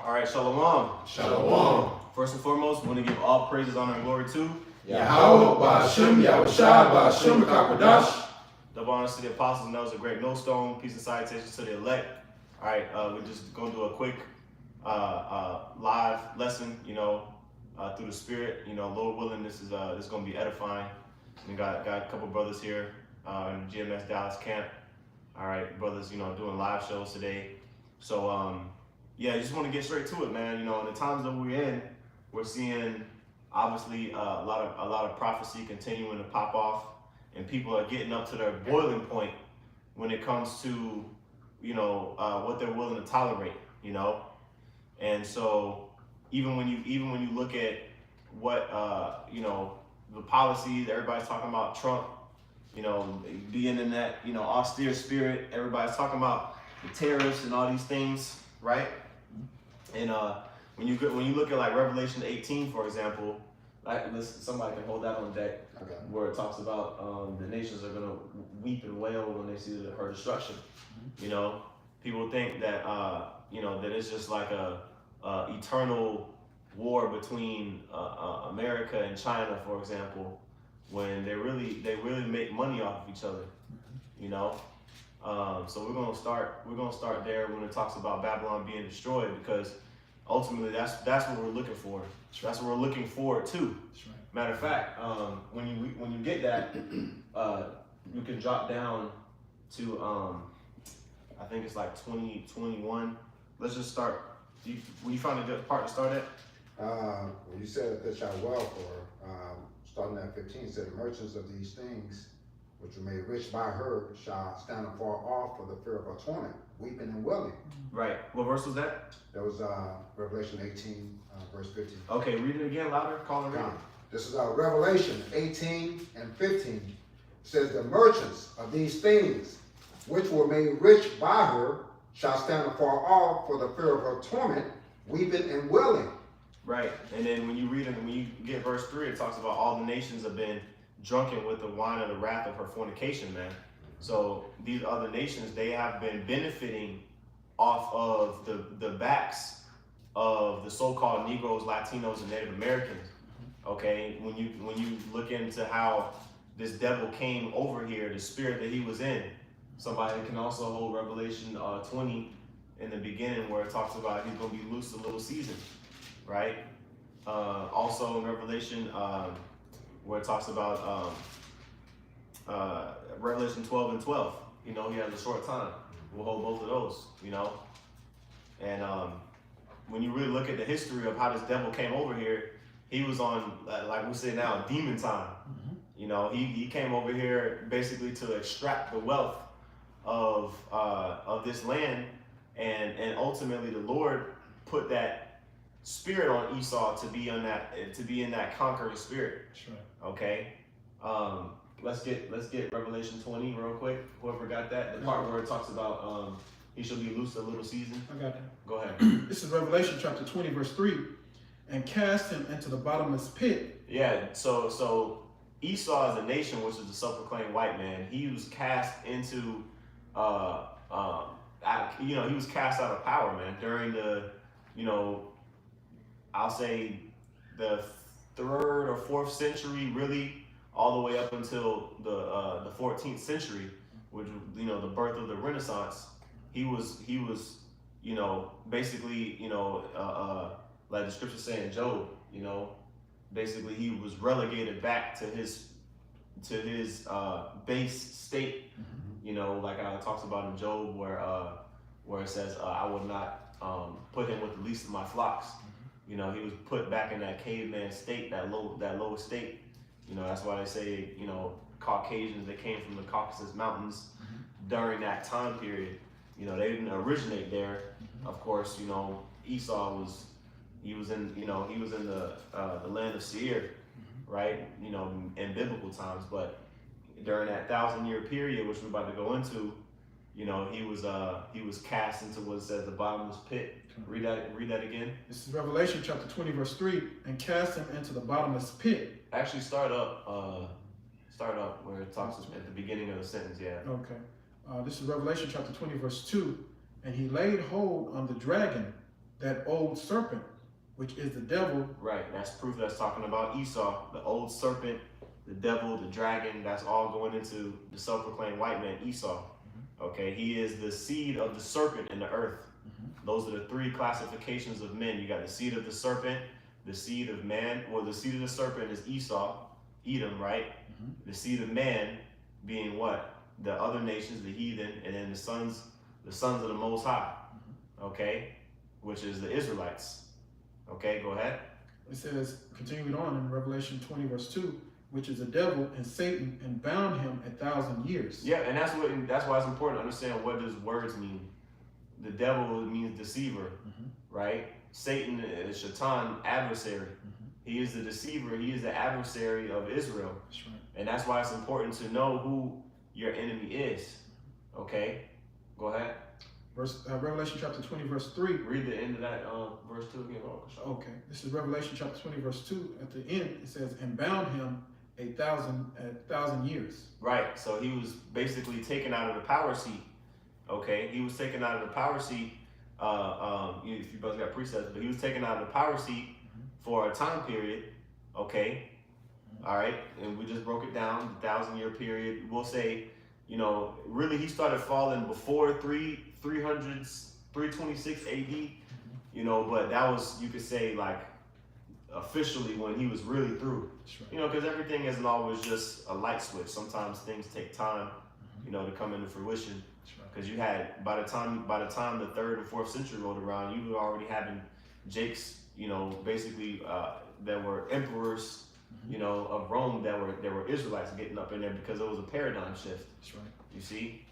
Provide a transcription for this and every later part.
All right, shalom. Shalom. First and foremost, we want to give all praises, honor, and glory to Yahweh, Ba'ashem, Yahushua, Ba'ashem, Kakwadash. double honors to the apostles and those a great millstone. Peace and salutations to the elect. All right, we're just going to do a quick live lesson, through the Spirit. Lord willing, this is going to be edifying. We got a couple brothers here in the GMS Dallas camp. All right, brothers, doing live shows today. So, yeah, I just want to get straight to it, man. In the times that we're in, we're seeing obviously a lot of prophecy continuing to pop off, and people are getting up to their boiling point when it comes to what they're willing to tolerate, And so even when you look at what the policies, everybody's talking about Trump, being in that austere spirit. Everybody's talking about the tariffs and all these things, right? And when you look at like Revelation 18, for example, somebody can hold that on deck, okay, where it talks about the nations are gonna weep and wail when they see her destruction. Mm-hmm. People think that that it's just like a eternal war between America and China, for example, when they really make money off of each other. Mm-hmm. So we're gonna start there when it talks about Babylon being destroyed, because ultimately that's what we're looking for. That's what we're looking forward to. Right. Matter of fact, when you get that, you can drop down to I think it's like 2021. Let's just start. Will you find a good part to start at? Well, you said that shall well for starting at 15, said the merchants of these things which were made rich by her shall stand afar off for the fear of her torment, weeping and wailing. Right. What verse was that? That was Revelation 18, verse 15. Okay, read it again louder. Call and read it. This is Revelation 18 and 15. It says, the merchants of these things which were made rich by her shall stand afar off for the fear of her torment, weeping and wailing. Right. And then when you get verse 3, it talks about all the nations have been drunken with the wine of the wrath of her fornication, man. So these other nations, they have been benefiting off of the backs of the so-called Negroes, Latinos, and Native Americans. Okay, when you look into how this devil came over here, the spirit that he was in, somebody can also hold Revelation 20 in the beginning, where it talks about he's going to be loose a little season, right? Also in Revelation, where it talks about Revelation 12 and 12, he has a short time. We'll hold both of those, And when you really look at the history of how this devil came over here, he was on, like we say now, demon time. Mm-hmm. He came over here basically to extract the wealth of this land, and ultimately the Lord put that spirit on Esau to be in that conquering spirit. Sure. Okay. Let's get Revelation 20 real quick. Whoever got that, the part where it talks about he shall be loosed a little season. I got that. Go ahead. This is Revelation chapter 20, verse 3. And cast him into the bottomless pit. Yeah, so Esau is a nation, which is the self-proclaimed white man. He was cast into he was cast out of power, man, during the, I'll say the 3rd or 4th century, really, all the way up until the 14th century, which the birth of the Renaissance. He was basically like the scripture saying Job, basically he was relegated back to his base state, like how it talks about in Job, where it says I would not put him with the least of my flocks. He was put back in that caveman state, that lower state. That's why they say Caucasians that came from the Caucasus Mountains during that time period. They didn't originate there. Of course, Esau was in the land of Seir, right? In biblical times, but during that 1,000-year period, which we're about to go into, he was cast into what it says the bottomless pit. Read that again. This is Revelation chapter 20, verse 3. And cast him into the bottomless pit. Actually, start up where it talks at the beginning of the sentence. Yeah. Okay. This is Revelation chapter 20, verse 2. And he laid hold on the dragon, that old serpent, which is the devil. Right, that's proof that's talking about Esau, the old serpent, the devil, the dragon. That's all going into the self-proclaimed white man, Esau. Okay, he is the seed of the serpent in the earth. Those are the three classifications of men. You got the seed of the serpent, the seed of man. Well, the seed of the serpent is Esau, Edom, right? The seed of man being what? The other nations, the heathen, and then the sons of the Most High. Okay, which is the Israelites. Okay, go ahead. It says, continuing on in Revelation 20, verse 2, which is the devil and Satan, and bound him 1,000 years. Yeah, and that's why it's important to understand what does words mean. The devil means deceiver, right? Satan is Shaitan, adversary. He is the deceiver. He is the adversary of Israel. That's right. And that's why it's important to know who your enemy is. Okay, go ahead. Revelation chapter 20, verse 3. Read the end of that verse 2 again. Okay, this is Revelation chapter 20, verse 2. At the end, it says, and bound him 1,000 years. Right, so he was basically taken out of the power seat. Okay, he was taken out of the power seat. If you both got precepts, but he was taken out of the power seat for a time period. Okay, all right, and we just broke it down. The 1,000-year period. We'll say, really he started falling before 326 AD. But that was, you could say, like officially when he was really through. Right. Because everything isn't always just a light switch. Sometimes things take time, to come into fruition. Because you had by the time the 3rd and 4th century rolled around, you were already having Jakes, basically that were emperors, of Rome that were Israelites getting up in there because it was a paradigm shift. That's right. You see,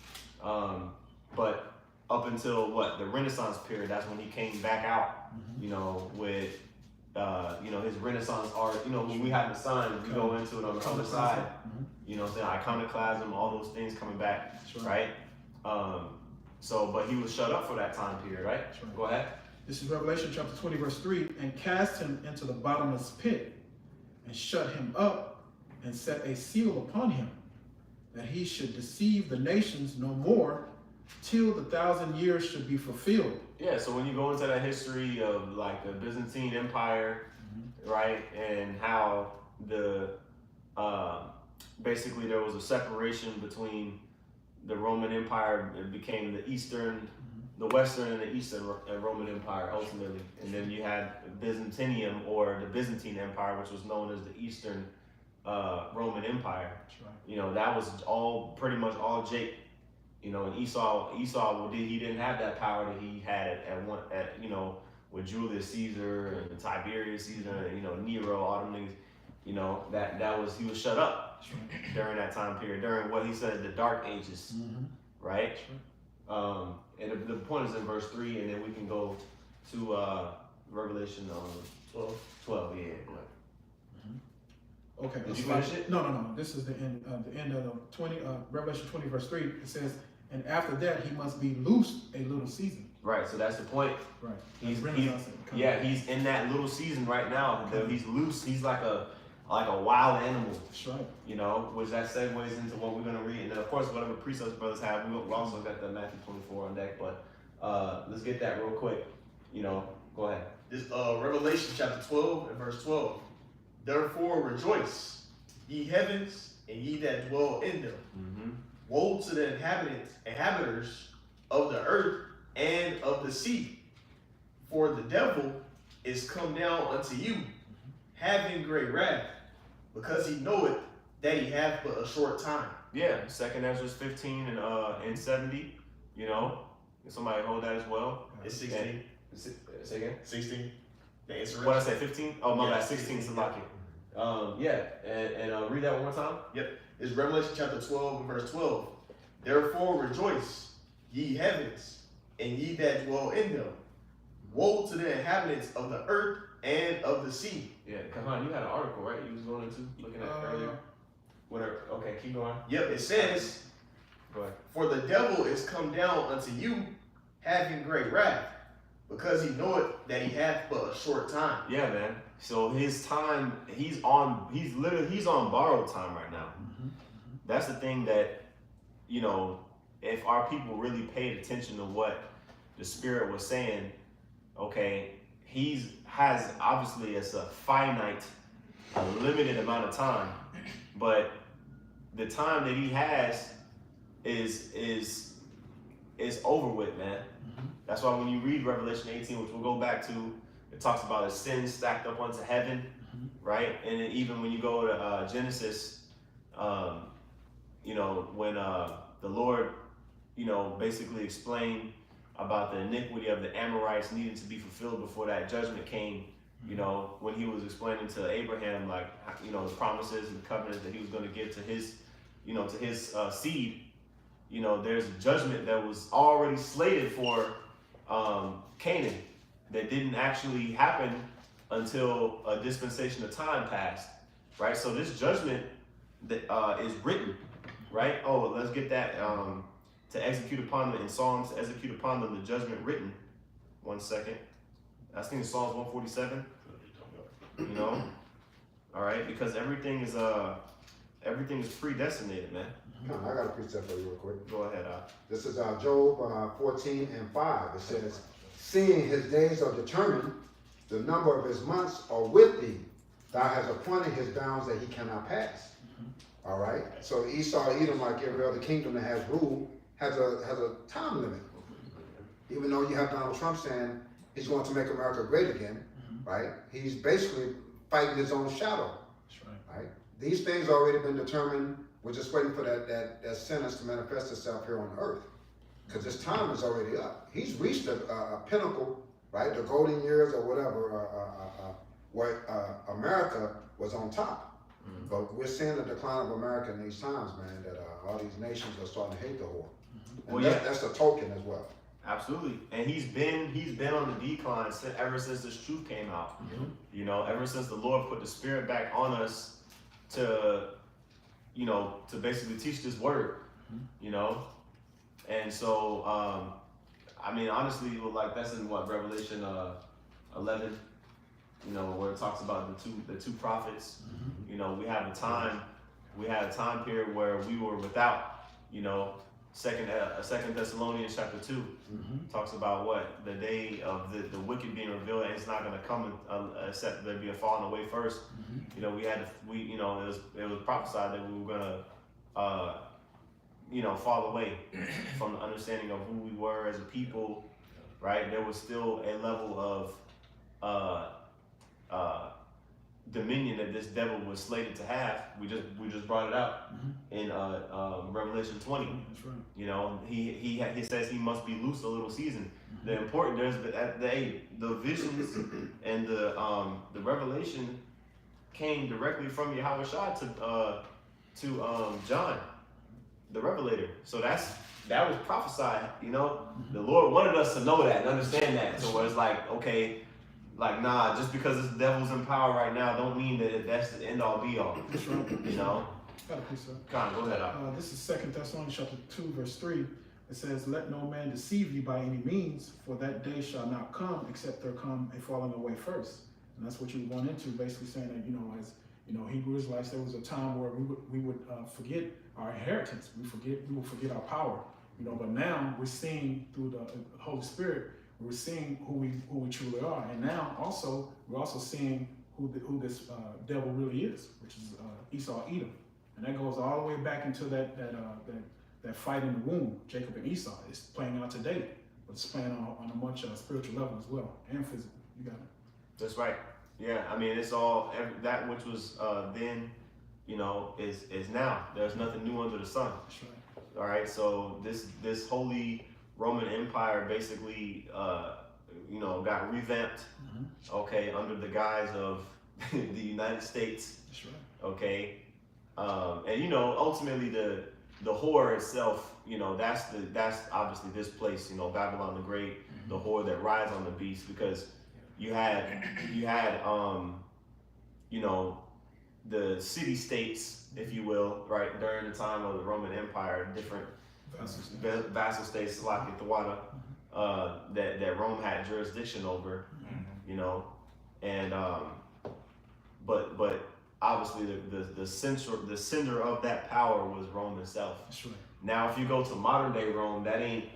but up until the Renaissance period, that's when he came back out, with his Renaissance art. When we have the sign, we go into it on the other side. Iconoclasm, all those things coming back, right? But he was shut up for that time period, right? Right. Go ahead. This is Revelation chapter 20, verse 3, and cast him into the bottomless pit, and shut him up, and set a seal upon him, that he should deceive the nations no more, till the 1,000 years should be fulfilled. Yeah, so when you go into that history of like the Byzantine Empire, right, and how the basically there was a separation between the Roman Empire, it became the Eastern, the Western and the Eastern Roman Empire ultimately, and then you had Byzantium, or the Byzantine Empire, which was known as the Eastern Roman Empire. That's right. That was all pretty much all Jake. And Esau, he didn't have that power that he had with Julius Caesar and Tiberius Caesar, and Nero, all them niggas. He was shut up during that time period, during what he said the Dark Ages, right? And the point is in verse 3, and then we can go to Revelation 12. Yeah. Okay. Did you finish it? No. This is the end of the Revelation 20, verse 3. It says, and after that he must be loosed a little season. Right. So that's the point. Right. He's in that little season right now. He's loose. He's like a wild animal. That's right. Which that segues into what we're gonna read, and then of course whatever precepts brothers have, we also got the Matthew 24 on deck. But let's get that real quick. Go ahead. This Revelation chapter 12 and verse 12. Therefore rejoice, ye heavens, and ye that dwell in them. Woe to the inhabitants of the earth and of the sea, for the devil is come down unto you, having great wrath, because he knoweth that he hath but a short time. Yeah, 2nd Ezra 15 and 70. Somebody hold that as well. It's 16. Say again. 16. The answer. What I say? 15? Oh my bad. 16. 16. Salaki. And read that one more time. Yep. It's Revelation chapter 12 and verse 12. Therefore rejoice, ye heavens, and ye that dwell in them. Woe to the inhabitants of the earth and of the sea. Yeah, come on. You had an article, right? You was going into looking at earlier. Whatever. Okay, keep going. Yep. It says, Go ahead. for the devil is come down unto you, having great wrath, because he knoweth that he hath but a short time. Yeah, man. So his time, he's on borrowed time right now. That's the thing that, if our people really paid attention to what the Spirit was saying, okay, has obviously it's a finite, a limited amount of time, but the time that he has is over with, man. That's why when you read Revelation 18, which we'll go back to, it talks about his sins stacked up onto heaven, right? And then even when you go to Genesis, you know, when the Lord, you know, basically explained about the iniquity of the Amorites needing to be fulfilled before that judgment came, you know, when he was explaining to Abraham, like, you know, the promises and the covenants that he was going to give to his, you know, to his seed, you know, there's a judgment that was already slated for Canaan that didn't actually happen until a dispensation of time passed, right? So this judgment that is written, right? Oh, let's get that to execute upon them in Psalms, to execute upon them the judgment written. 1 second. I think it's Psalms 147. You know, all right, because everything is predestinated, man. I got a precept for you real quick. Go ahead. This is Job 14:5. It says, seeing his days are determined, the number of his months are with thee. Thou hast appointed his bounds that he cannot pass. All right. So Esau, Edom, like every other kingdom that has rule, has a time limit. Even though you have Donald Trump saying he's going to make America great again, right? He's basically fighting his own shadow. That's right. Right? These things already been determined. We're just waiting for that sentence to manifest itself here on earth, because his time is already up. He's reached a pinnacle, right? The golden years or whatever, where America was on top. But we're seeing the decline of America in these times, man. That all these nations are starting to hate the whore. And Well, that's a token as well. Absolutely, and he's been on the decline ever since this truth came out. You know, ever since the Lord put the Spirit back on us to, you know, to basically teach this word. You know, and so I mean, honestly, like that's in what Revelation 11. You know, where it talks about the two prophets. You know, we had a time period where we were without. You know. Second Thessalonians chapter 2 talks about what the day of the wicked being revealed, and it's not going to come except there be a falling away first. You know, you know, it was prophesied that we were going to you know, fall away from the understanding of who we were as a people, right? There was still a level of dominion that this devil was slated to have. We just brought it out in Revelation 20. That's right. You know, he says he must be loose a little season. The important the visions and the revelation came directly from Yahweh Shah to John, the Revelator. So that was prophesied. You know, the Lord wanted us to know that and understand that. So it's like, okay. Like, nah, just because this devil's in power right now don't mean that that's the end all be all. That's right. You know? Got a precept. Con, go ahead. This is 2 Thessalonians chapter 2, verse 3. It says, let no man deceive you by any means, for that day shall not come except there come a falling away first. And that's what you're going into, basically saying that, you know, as you know, Hebrew Israelites, there was a time where we would forget our inheritance. We will forget our power. You know, but now we're seeing through the Holy Spirit, we're seeing who we truly are, and now we're also seeing who this devil really is, which is Esau, Edom, and that goes all the way back into that fight in the womb, Jacob and Esau. It's playing out today, but it's playing on a much spiritual level as well and physical. You got it. That's right. Yeah, I mean, it's all that which was then, you know, is now. There's nothing new under the sun. That's right. All right, so this holy Roman Empire basically, you know, got revamped, okay, under the guise of the United States. That's right. Okay, and you know, ultimately the whore itself, you know, that's obviously this place, you know, Babylon the Great, the whore that rides on the beast, because you had you know, the city states, if you will, right, during the time of the Roman Empire, different vassal states like Thawada, that Rome had jurisdiction over, you know, and but obviously the center of that power was Rome itself. That's right. Now, if you go to modern day Rome, that ain't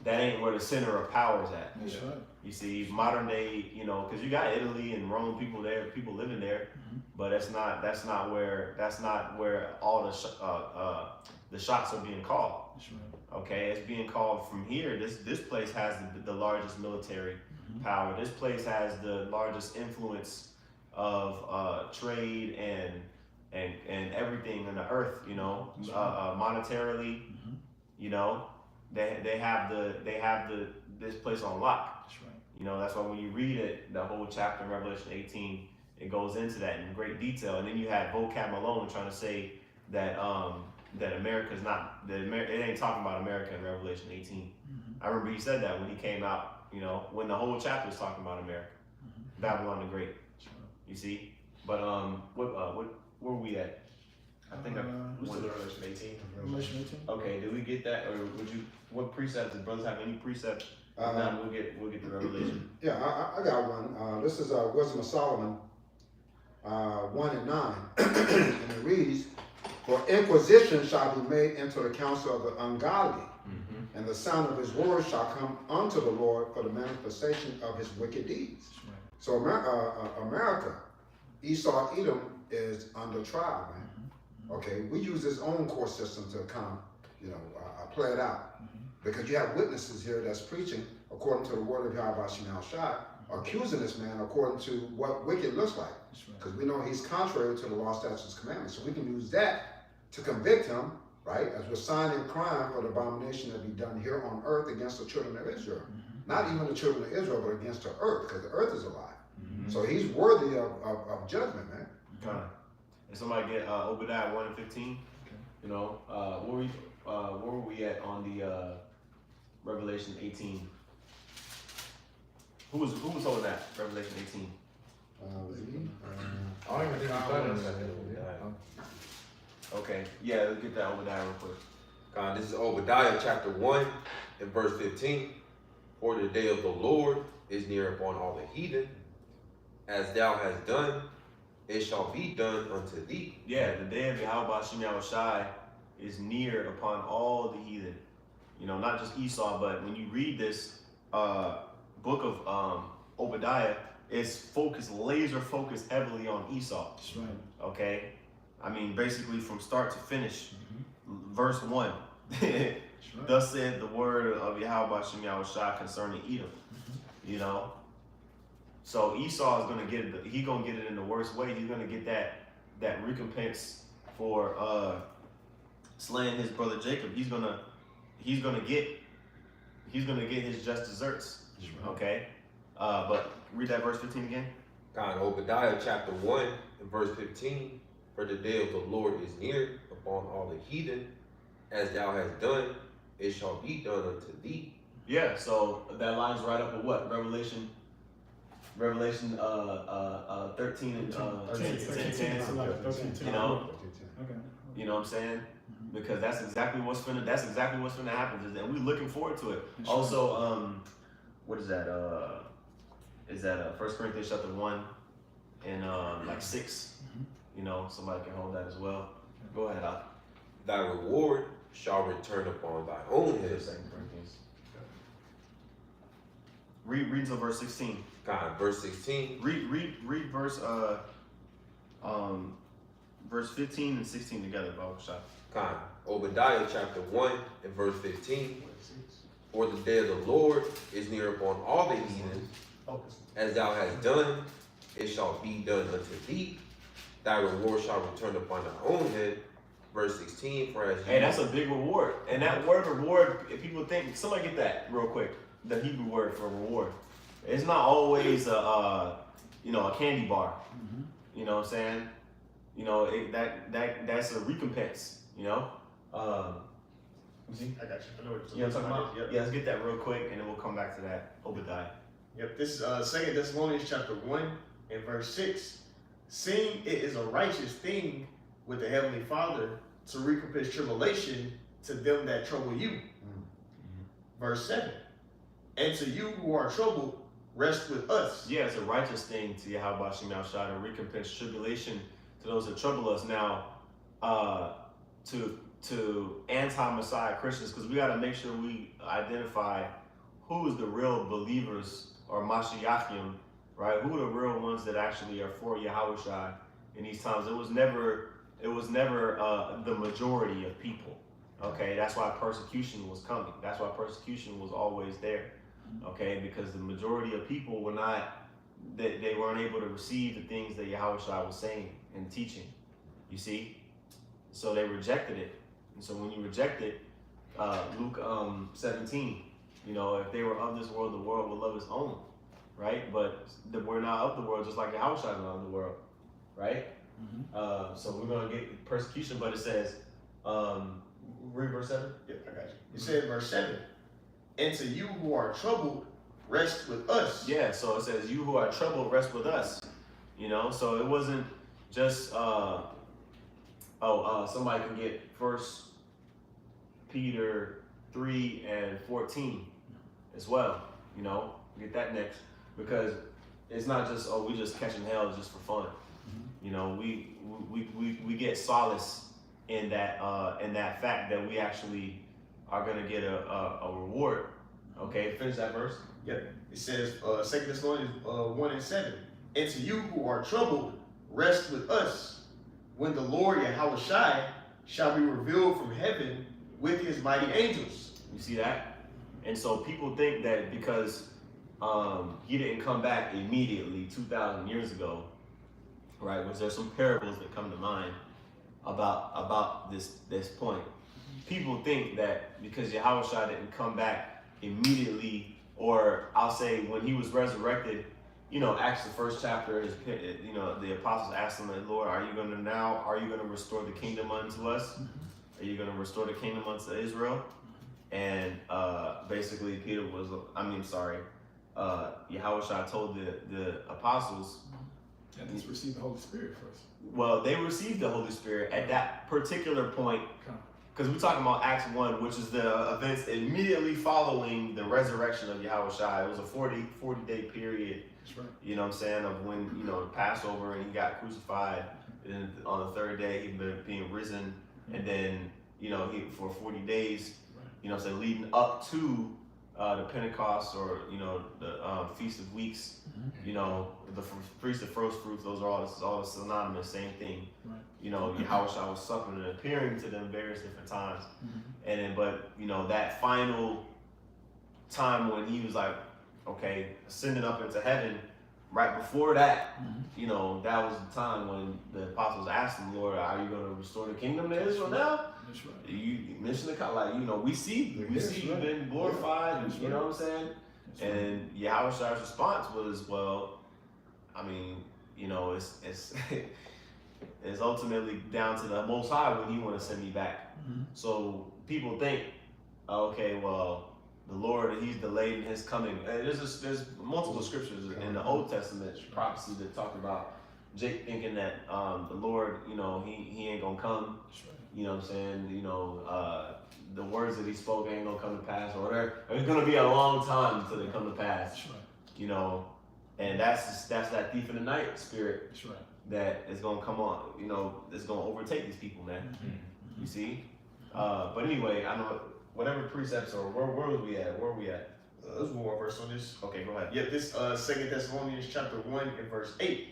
that ain't where the center of power is at. That's right. You see, modern day, you know, because you got Italy and Rome people there, people living there, but that's not where all the shots are being called. That's right. Okay, it's being called from here. This place has the largest military power. This place has the largest influence of trade and everything on the earth. You know, monetarily. You know, they have this place on lock. That's right. You know, that's why when you read it, the whole chapter in Revelation 18, it goes into that in great detail. And then you have vocab Malone trying to say that that America's not, it ain't talking about America in Revelation 18. I remember he said that when he came out, you know, when the whole chapter was talking about America, Babylon the Great. You see, but where were we at? I think What's the Revelation 18? Revelation 18. Okay, did we get that, or would you? What precepts? Does brothers have any precepts? Now we'll get the Revelation. Yeah, I got one. This is Wisdom of Solomon 1 and 9, and it reads, "For inquisition shall be made into the counsel of the ungodly, and the sound of his words shall come unto the Lord for the manifestation of his wicked deeds." Right. So America, Esau, Edom is under trial, man. Okay, we use this own court system to kind of, you know, play it out. Because you have witnesses here that's preaching according to the word of Yahweh Shemel Shai, accusing this man according to what wicked looks like. Because we know he's contrary to the law, statutes, commandments. So we can use that to convict him, right, as we're signing crime for the abomination that be done here on earth against the children of Israel. Not even the children of Israel, but against the earth, because the earth is alive. So he's worthy of judgment, man. And somebody get Obadiah 1 and 15. Okay. You know, where were we at on the Revelation 18? Who was holding that Revelation 18? I don't even think we've done anything. Okay, yeah, let's get that Obadiah real quick. God, this is Obadiah chapter 1 and verse 15. "For the day of the Lord is near upon all the heathen. As thou hast done, it shall be done unto thee." Yeah, the day of Yahweh Shemel Shai is near upon all the heathen. You know, not just Esau, but when you read this book of Obadiah, it's laser focused heavily on Esau. That's right. Okay, I mean basically from start to finish. Verse 1. Right. Thus said the word of Yahweh Shemel Shai concerning Edom. You know, so Esau is gonna get it. He's gonna get it in the worst way. He's gonna get that recompense for slaying his brother Jacob. He's gonna get his just desserts. Okay, but read that verse 15 again. God, Obadiah chapter 1 and verse 15. "For the day of the Lord is near upon all the heathen. As thou hast done, it shall be done unto thee." Yeah, so that lines right up with what? Revelation 13 and 10. You know? Okay. You know what I'm saying? Because that's exactly what's finna happen, and we're looking forward to it. That's Also, what is that? Is that 1 Corinthians chapter 1 and like 6? You know, somebody can hold that as well. Go ahead, Al. "Thy reward shall return upon thy own head." 2 Corinthians. Read to verse 16. God, verse 16. Read verse 15 and 16 together, Bob. God, Obadiah chapter 1 and verse 15. "For the day of the Lord is near upon all the heathen. As thou hast done, it shall be done unto thee. Thy reward shall return upon thy own head." Verse 16. "For as Hey, that's a big reward. And that word reward, if people think, somebody get that real quick. The Hebrew word for reward. It's not always a candy bar. You know what I'm saying? You know, that's a recompense, you know? See? I got you. I know what You know what I'm talking about? Yep. Yeah, let's get that real quick and then we'll come back to that. Obadiah. Yep, this is 2 Thessalonians chapter 1 and verse 6. "Seeing it is a righteous thing with the Heavenly Father to recompense tribulation to them that trouble you." Verse 7. "And to you who are troubled, rest with us." Yeah, it's a righteous thing to Yahweh Shemel Shai to recompense tribulation to those that trouble us. Now, to to anti-Messiah Christians, because we got to make sure we identify who is the real believers or Mashiachim, right? Who are the real ones that actually are for Yahushua in these times? It was never the majority of people. Okay, that's why persecution was coming. That's why persecution was always there. Okay, because the majority of people were not, they weren't able to receive the things that Yahushua was saying and teaching. You see, so they rejected it. And so when you reject it, Luke 17, you know, if they were of this world, the world would love its own, right? But we're not of the world, just like Yahushua is not of the world, right? So we're gonna get persecution, but it says, read verse 7. Yep, I got you. It said, verse 7, and to you who are troubled, rest with us. Yeah, so it says, you who are troubled, rest with us. You know, so it wasn't just, somebody can get 1 Peter 3 and 14 as well. You know, get that next, because it's not just, we just catching hell just for fun. You know, we get solace in that fact that we actually are gonna get a reward. Okay, finish that verse. Yep. It says, 2 Thessalonians 1 and 7. And to you who are troubled, rest with us, when the Lord Yahushua shall be revealed from heaven with his mighty angels. You see that? And so people think that because he didn't come back immediately 2,000 years ago, right? Was there some parables that come to mind about this point? People think that because Yahushua didn't come back immediately, or I'll say when he was resurrected, you know, Acts the 1st chapter is, you know, the apostles asked him, Lord, are you going to restore the kingdom unto us? Are you going to restore the kingdom unto Israel? And basically Peter was, Yahushua told the apostles, and just receive the Holy Spirit first. well, they received the Holy Spirit at that particular point, because we're talking about Acts 1, which is the events immediately following the resurrection of Yahushua. It was a 40-day period. That's right. You know what I'm saying, of when, you know, Passover, and he got crucified, and on the third day he being risen, and then, you know, he for 40 days, you know what I'm saying, leading up to the Pentecost, or, you know, the Feast of Weeks, you know, the Feast of First Fruits, those are all synonymous, same thing. Right. You know, Yahushua was suffering and appearing to them various different times. And then, but, you know, that final time when he was like, okay, ascending up into heaven, right before that, you know, that was the time when the apostles asked him, Lord, are you going to restore the kingdom to Israel now? That's right. You mentioned the, like, you know, we see you've been glorified, and, you know what I'm saying? And Yahushua's response was, well, I mean, you know, it's it's ultimately down to the Most High when He want to send me back. So people think, okay, well, the Lord, He's delayed in His coming. And there's multiple scriptures in the Old Testament prophecy that talk about Jake thinking that the Lord, you know, he ain't gonna come. You know what I'm saying? You know, the words that He spoke ain't gonna come to pass, or whatever. It's gonna be a long time until they come to pass. That's right. You know, and that's that thief in the night spirit. That's right. That is gonna come on. You know, it's gonna overtake these people, man. You see? But anyway, I know whatever precepts or where was we at? Where are we at? There's one more verse on this. Okay, go ahead. Yep, this 2 Thessalonians chapter 1 and verse 8.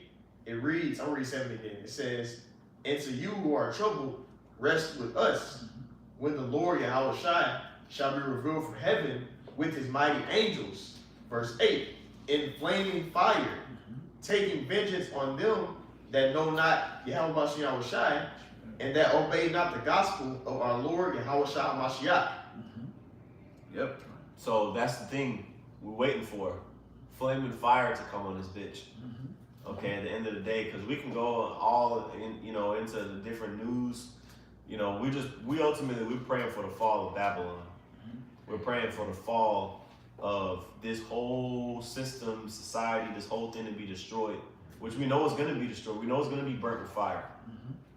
It reads, I'm reading 7 again. It says, and to you who are troubled, rest with us, when the Lord Yahushua shall be revealed from heaven with his mighty angels. Verse 8, in flaming fire, taking vengeance on them that know not Yahushua, and that obey not the gospel of our Lord Yahushua Mashiach. Yep. So that's the thing we're waiting for. Flaming fire to come on this bitch. Okay, at the end of the day, because we can go all in, you know, into the different news. You know, we're praying for the fall of Babylon. We're praying for the fall of this whole system, society, this whole thing to be destroyed, which we know is going to be destroyed. We know it's going to be burnt with fire.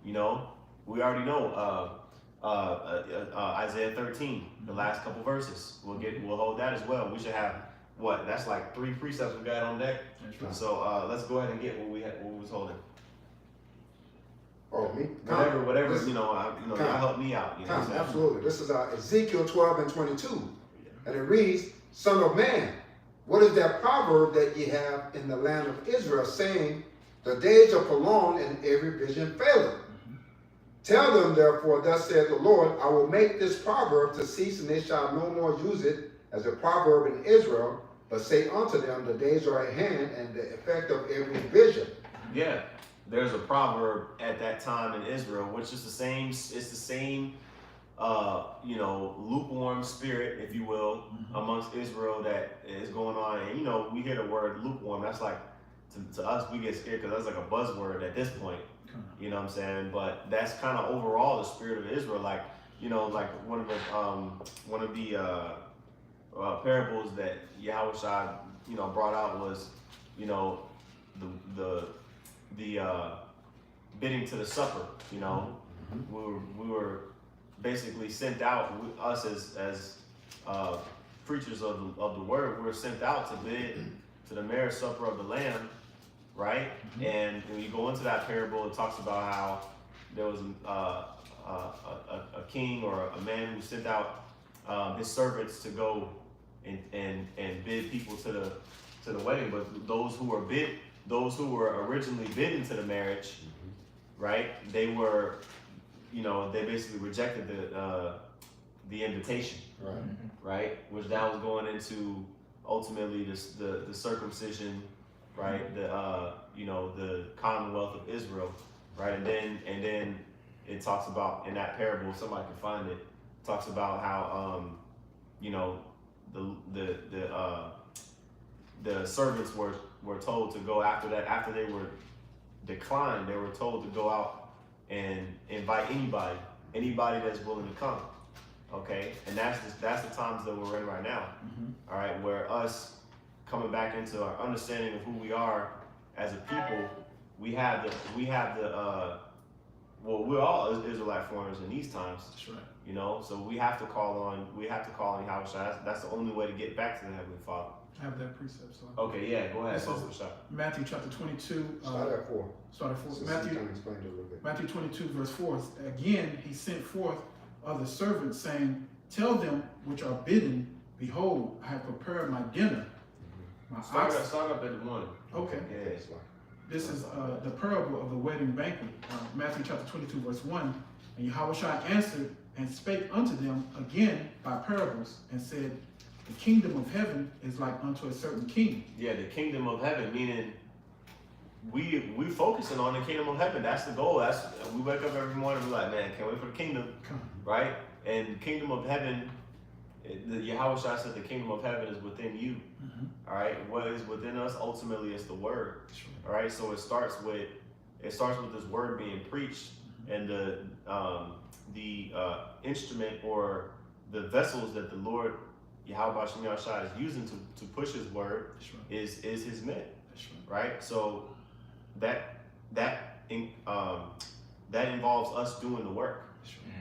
You know, we already know Isaiah 13, the last couple verses. We'll hold that as well. We should have what? That's like 3 precepts we got on deck. That's right. So let's go ahead and get what we was holding. Oh, me? Whatever, This- y'all help me out. You know what I'm saying? Absolutely. This is Ezekiel 12 and 22. And it reads, Son of man, what is that proverb that ye have in the land of Israel, saying, the days are prolonged and every vision faileth? Tell them, therefore, thus saith the Lord, I will make this proverb to cease, and they shall no more use it as a proverb in Israel, but say unto them, the days are at hand, and the effect of every vision. Yeah, there's a proverb at that time in Israel, which is the same. It's the same, lukewarm spirit, if you will, amongst Israel that is going on. And we hear the word lukewarm. That's like to us, we get scared because that's like a buzzword at this point. You know what I'm saying? But that's kind of overall the spirit of Israel. Like one of the parables that Yahushua brought out was the bidding to the supper. We were basically sent out, us as preachers of the word, we were sent out to bid to the marriage supper of the Lamb, right? And when you go into that parable, it talks about how there was a king or a man who sent out his servants to go and bid people to the wedding, but those who were originally bidden to the marriage, right? They were, they basically rejected the invitation, right? Which that was going into ultimately the circumcision, right? The Commonwealth of Israel, right? And then it talks about in that parable, if somebody can find it, talks about how the servants were told to go after that. After they were declined, they were told to go out and invite anybody that's willing to come. Okay, and that's the times that we're in right now. All right, where us coming back into our understanding of who we are as a people, we're all Israelite foreigners in these times. That's right. So we have to call on Yahushua. That's the only way to get back to the Heavenly Father. I have that precept. So. Okay, yeah, go ahead. This is Matthew chapter 22. Start at 4. Start at 4. So you Matthew, can explain it a little bit. Matthew 22, verse 4. Again, he sent forth other servants, saying, tell them which are bidden, behold, I have prepared my dinner. My Start ox. up at the 1. Okay. Yeah. This is the parable of the wedding banquet. Matthew chapter 22, verse 1. And Yahushua answered and spake unto them again by parables, and said, the kingdom of heaven is like unto a certain king. Yeah, the kingdom of heaven, meaning we focusing on the kingdom of heaven. That's the goal. We wake up every morning and we're like, man, can't wait for the kingdom, right? And kingdom of heaven, the Yahushua said the kingdom of heaven is within you. All right, what is within us ultimately is the word. All right, so it starts with this word being preached, and the instrument or the vessels that the Lord Yahweh Shai is using to push his word is his men, right? So that involves us doing the work.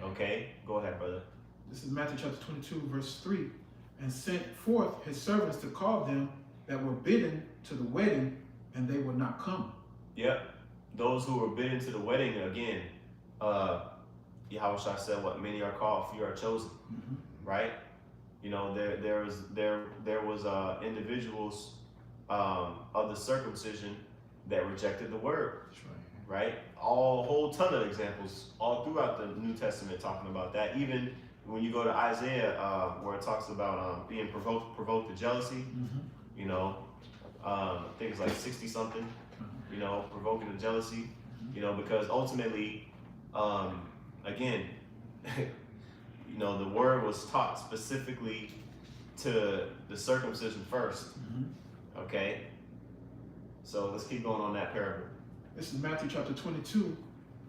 Okay, go ahead, brother. This is Matthew chapter 22, verse 3. And sent forth his servants to call them that were bidden to the wedding, and they would not come. Yep, those who were bidden to the wedding, again, Yahweh Shai said, what many are called, few are chosen, right? There was individuals of the circumcision that rejected the word, right? A whole ton of examples all throughout the New Testament talking about that. Even when you go to Isaiah, where it talks about being provoked to jealousy, I think it's like 60 something, provoking to jealousy, because ultimately, again, the word was taught specifically to the circumcision first. Okay, so let's keep going on that parable. This is Matthew chapter 22,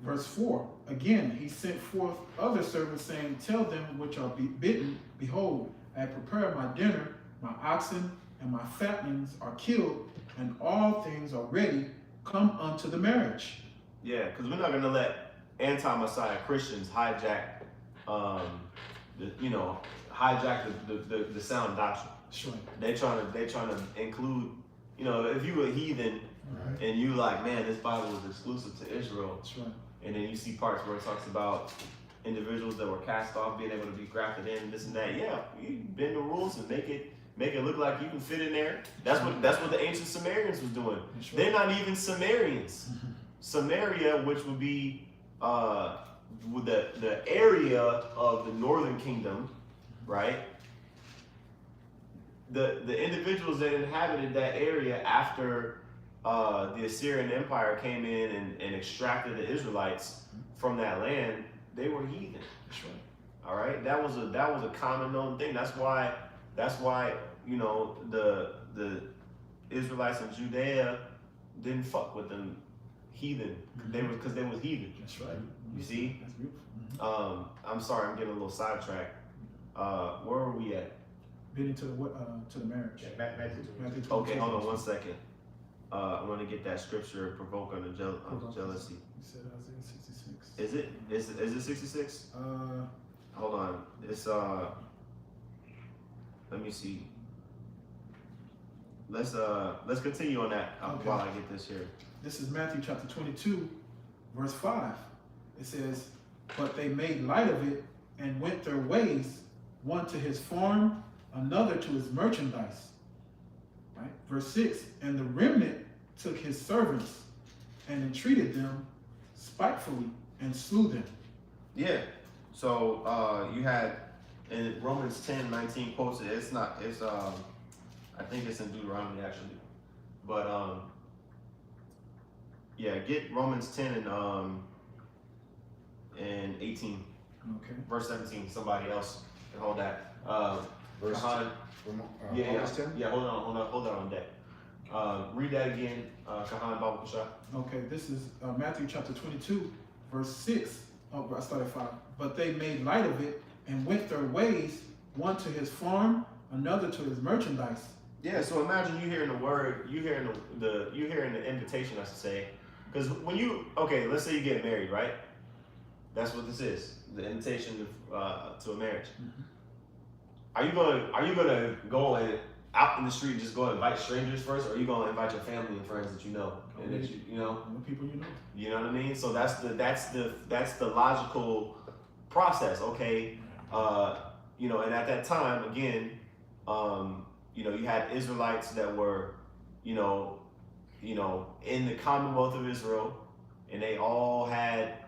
verse 4. Again, he sent forth other servants, saying, tell them which are bidden, behold, I have prepared my dinner, my oxen and my fatlings are killed, and all things are ready. Come unto the marriage. Yeah, because we're not going to let anti-Messiah Christians hijack the sound doctrine. Sure. They trying to include, if you a heathen and you like, man, this Bible is exclusive to Israel. That's right. And then you see parts where it talks about individuals that were cast off being able to be grafted in, this and that. Yeah, you bend the rules and make it look like you can fit in there. That's what the ancient Sumerians was doing. That's right. They're not even Sumerians. Samaria, which would be with the area of the northern kingdom, right? The individuals that inhabited that area after the Assyrian Empire came in and extracted the Israelites from that land, they were heathen. That's right. All right, that was a common known thing. That's why you know the Israelites in Judea didn't fuck with them heathen. Because they was heathen. That's right. You see? That's beautiful. I'm sorry, I'm getting a little sidetracked. Where were we at? Bidding to the marriage. Yeah, Matthew 22. Matthew 22. Okay, hold on one second. I want to get that scripture, provoke under jealousy. You said Isaiah 66. Is it 66? Hold on. It's let me see. Let's continue on that Okay. while I get this here. This is Matthew chapter 22, verse 5. It says, "But they made light of it and went their ways, one to his farm, another to his merchandise." Right? Verse 6, "And the remnant took his servants and entreated them spitefully and slew them." Yeah. So you had in Romans 10:19 quotes it. It's I think it's in Deuteronomy actually. But yeah, get Romans 10 and 18. Okay. Verse 17. Somebody else can hold that. Verse Kahan, yeah, Romans 10? yeah. Hold on on deck. Read that again, Kahan Babu Kasha. Okay, this is Matthew chapter 22, verse 6. Oh, I started 5. "But they made light of it and went their ways, one to his farm, another to his merchandise." Yeah, so imagine you hearing the word, you hearing the invitation, I should say, because when let's say you get married, right? That's what this is, the invitation to a marriage. Mhm. Are you gonna go and out in the street just go invite strangers first, or are you gonna invite your family and friends that you know and that you know? The people you know. You know what I mean? So that's the logical process, okay? You know, and at that time, again, you know, you had Israelites that were, you know, in the Commonwealth of Israel, and they all had,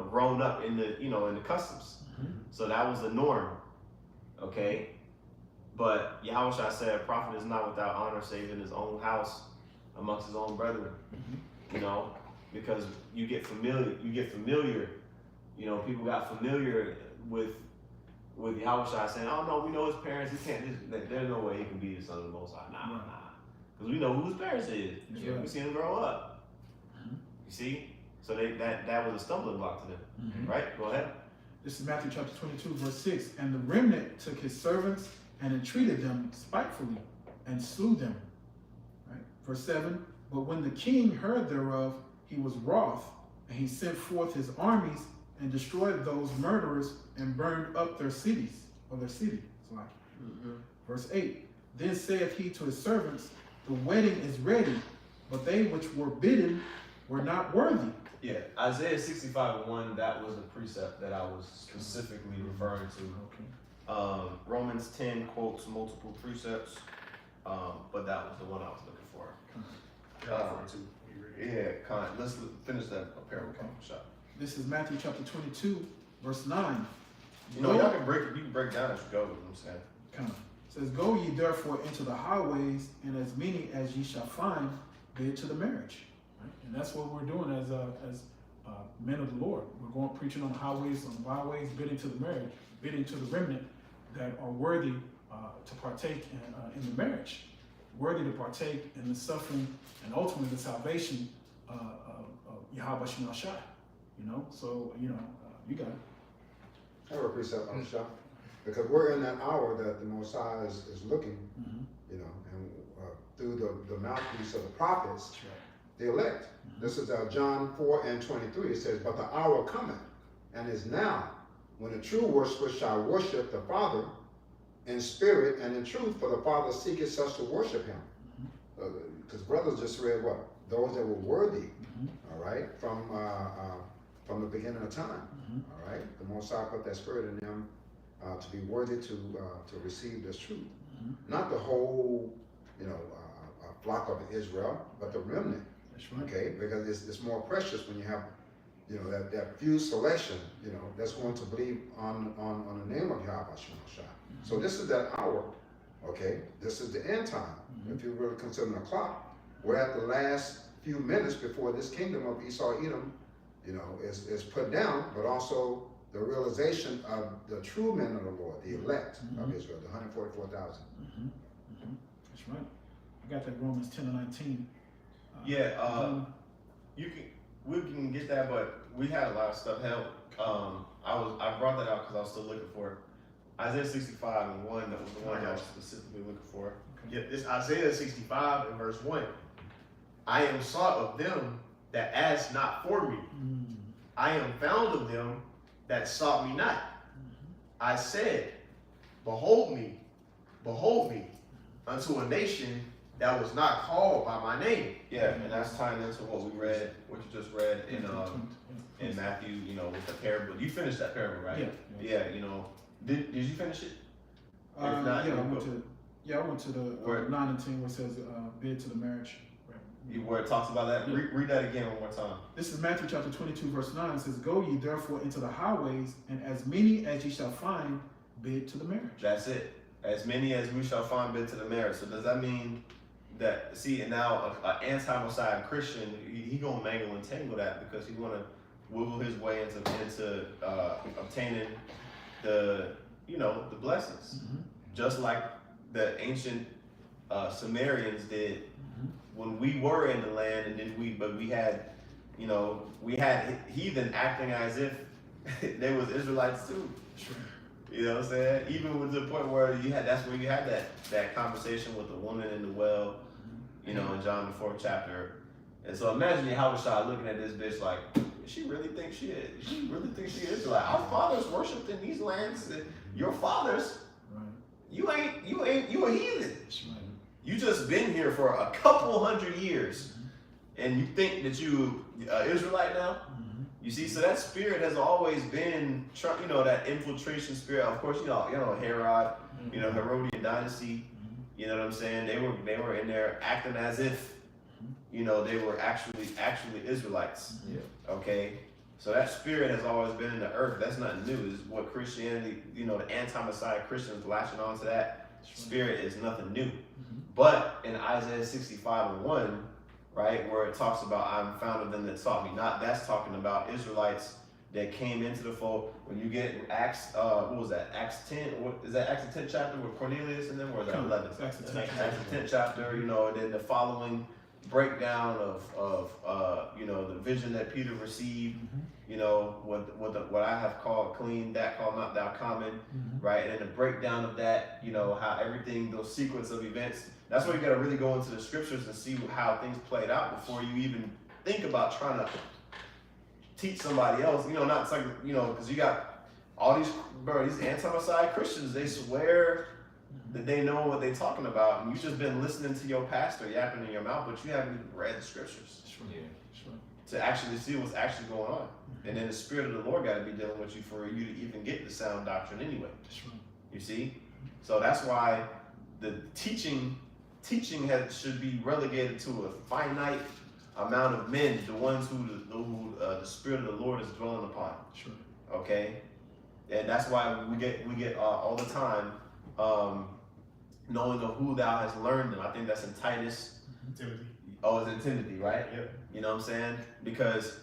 grown up in the customs. Mhm. So that was the norm, okay? But Yahushua said, "A prophet is not without honor save in his own house, amongst his own brethren." Mhm. You know, because you get familiar. You know, people got familiar with Yahushua saying, "Oh no, we know his parents. He can't. There's no way he can be the son of the Most High." Nah, because we know who his parents is. That's We right. seen him grow up. Mhm. You see, so that was a stumbling block to them. Mhm. Right? Go ahead. This is Matthew chapter 22, verse 6. "And the remnant took his servants and entreated them spitefully and slew them." Right? Verse 7. "But when the king heard thereof, he was wroth, and he sent forth his armies and destroyed those murderers and burned up their cities," or their city. It's like, verse 8. "Then saith he to his servants, The wedding is ready, but they which were bidden were not worthy." Yeah, Isaiah 65:1. That was the precept that I was specifically referring to. Okay. Romans 10 quotes multiple precepts, but that was the one I was looking for. Let's finish that parable. Shot. This is Matthew chapter 22, verse 9. You know, y'all can break down as you go. You know what I'm saying? Kind of. It says, "Go ye therefore into the highways, and as many as ye shall find, bid to the marriage." Right? And that's what we're doing as men of the Lord. We're going preaching on the highways, on the byways, bidding to the marriage, bidding to the remnant that are worthy to partake in the marriage, worthy to partake in the suffering and ultimately the salvation of Yahweh Shema Shai. You know, so you got it. I have a precept on the shop. Because we're in that hour that the Most High is looking, Mhm. and through the mouthpiece of the prophets, That's right. the elect. This is John 4:23. It says, "But the hour cometh, and is now, when the true worshipers shall worship the Father in spirit and in truth, for the Father seeketh such to worship him." Because brothers just read what? those that were worthy, all right, from the beginning of time, all right. The Most High put that spirit in them to be worthy to receive this truth. Not the whole, flock of Israel, but the remnant. That's right. Okay, because it's more precious when you have, that few selection, that's going to believe on the name of Yahweh Shemashah. So this is that hour, okay? This is the end time. If you really consider the clock, we're at the last few minutes before this kingdom of Esau Edom, is put down, but also the realization of the true men of the Lord, the elect of Israel, the 144,000. That's right. I got that Romans 10 and 19. We can get that, but we had a lot of stuff help. I brought that out because I was still looking for it. Isaiah 65 and 1, that was the one I was specifically looking for. Yeah, this Isaiah 65 and verse 1. I am sought of them that asked not for me. I am found of them that sought me not. I said, behold me, unto a nation that was not called by my name. Yeah, and that's tying into what we read, what you just read in Matthew, with the parable. You finished that parable, right? Yeah. Did you finish it? If not, I went to the 9 and 10 where it says bid to the marriage. Where it talks about that. Yeah. Read that again one more time. This is Matthew chapter 22 verse 9. It says, go ye therefore into the highways, and as many as ye shall find, bid to the marriage. That's it. As many as we shall find bid to the marriage. So does that mean that, and now an anti-Messiah Christian, he gonna mangle and tangle that because he wanna wiggle his way into obtaining the blessings, just like the ancient Sumerians did when we were in the land, and then we had heathen acting as if they was Israelites too. Sure. You know what I'm saying? Even with the point where that's where you had that conversation with the woman in the well, in John the 4th chapter. And so imagine Yahushua looking at this bitch like, she really thinks she is. She really thinks she is. Like, our fathers worshipped in these lands. Your fathers, right. You a heathen. That's right. You just been here for a couple hundred years, and you think that you Israelite now? You see, so that spirit has always been, that infiltration spirit. Of course, Herod, Herodian dynasty. You know what I'm saying? They were in there acting as if, they were actually Israelites. Yeah. Okay. So that spirit has always been in the earth. That's nothing new. It's what Christianity, the anti-Messiah Christians latching on to that spirit is nothing new. But in Isaiah 65 and 1, right, where it talks about I'm found of them that sought me not, that's talking about Israelites that came into the fold. When you get in Acts, what was that? Acts 10, is that Acts 10 chapter with Cornelius and them, or is that 11? Acts 10 Acts 10 chapter, and then the following breakdown of the vision that Peter received, what I have called clean, that called not thou common, right? And then the breakdown of that, how everything, those sequence of events, that's where you got to really go into the scriptures and see how things played out before you even think about trying to teach somebody else. Not it's like, because you got all these anti-Messiah Christians, they swear that they know what they're talking about, and you've just been listening to your pastor yapping in your mouth, but you haven't even read the scriptures to actually see what's actually going on. And then the Spirit of the Lord got to be dealing with you for you to even get the sound doctrine anyway. You see? So that's why the teaching should be relegated to a finite amount of men, the ones who the Spirit of the Lord is dwelling upon. Okay? And that's why we get all the time knowing of who thou hast learned them. I think that's in Titus. Timothy. Oh, it's in Timothy, right? Yeah. You know what I'm saying? Because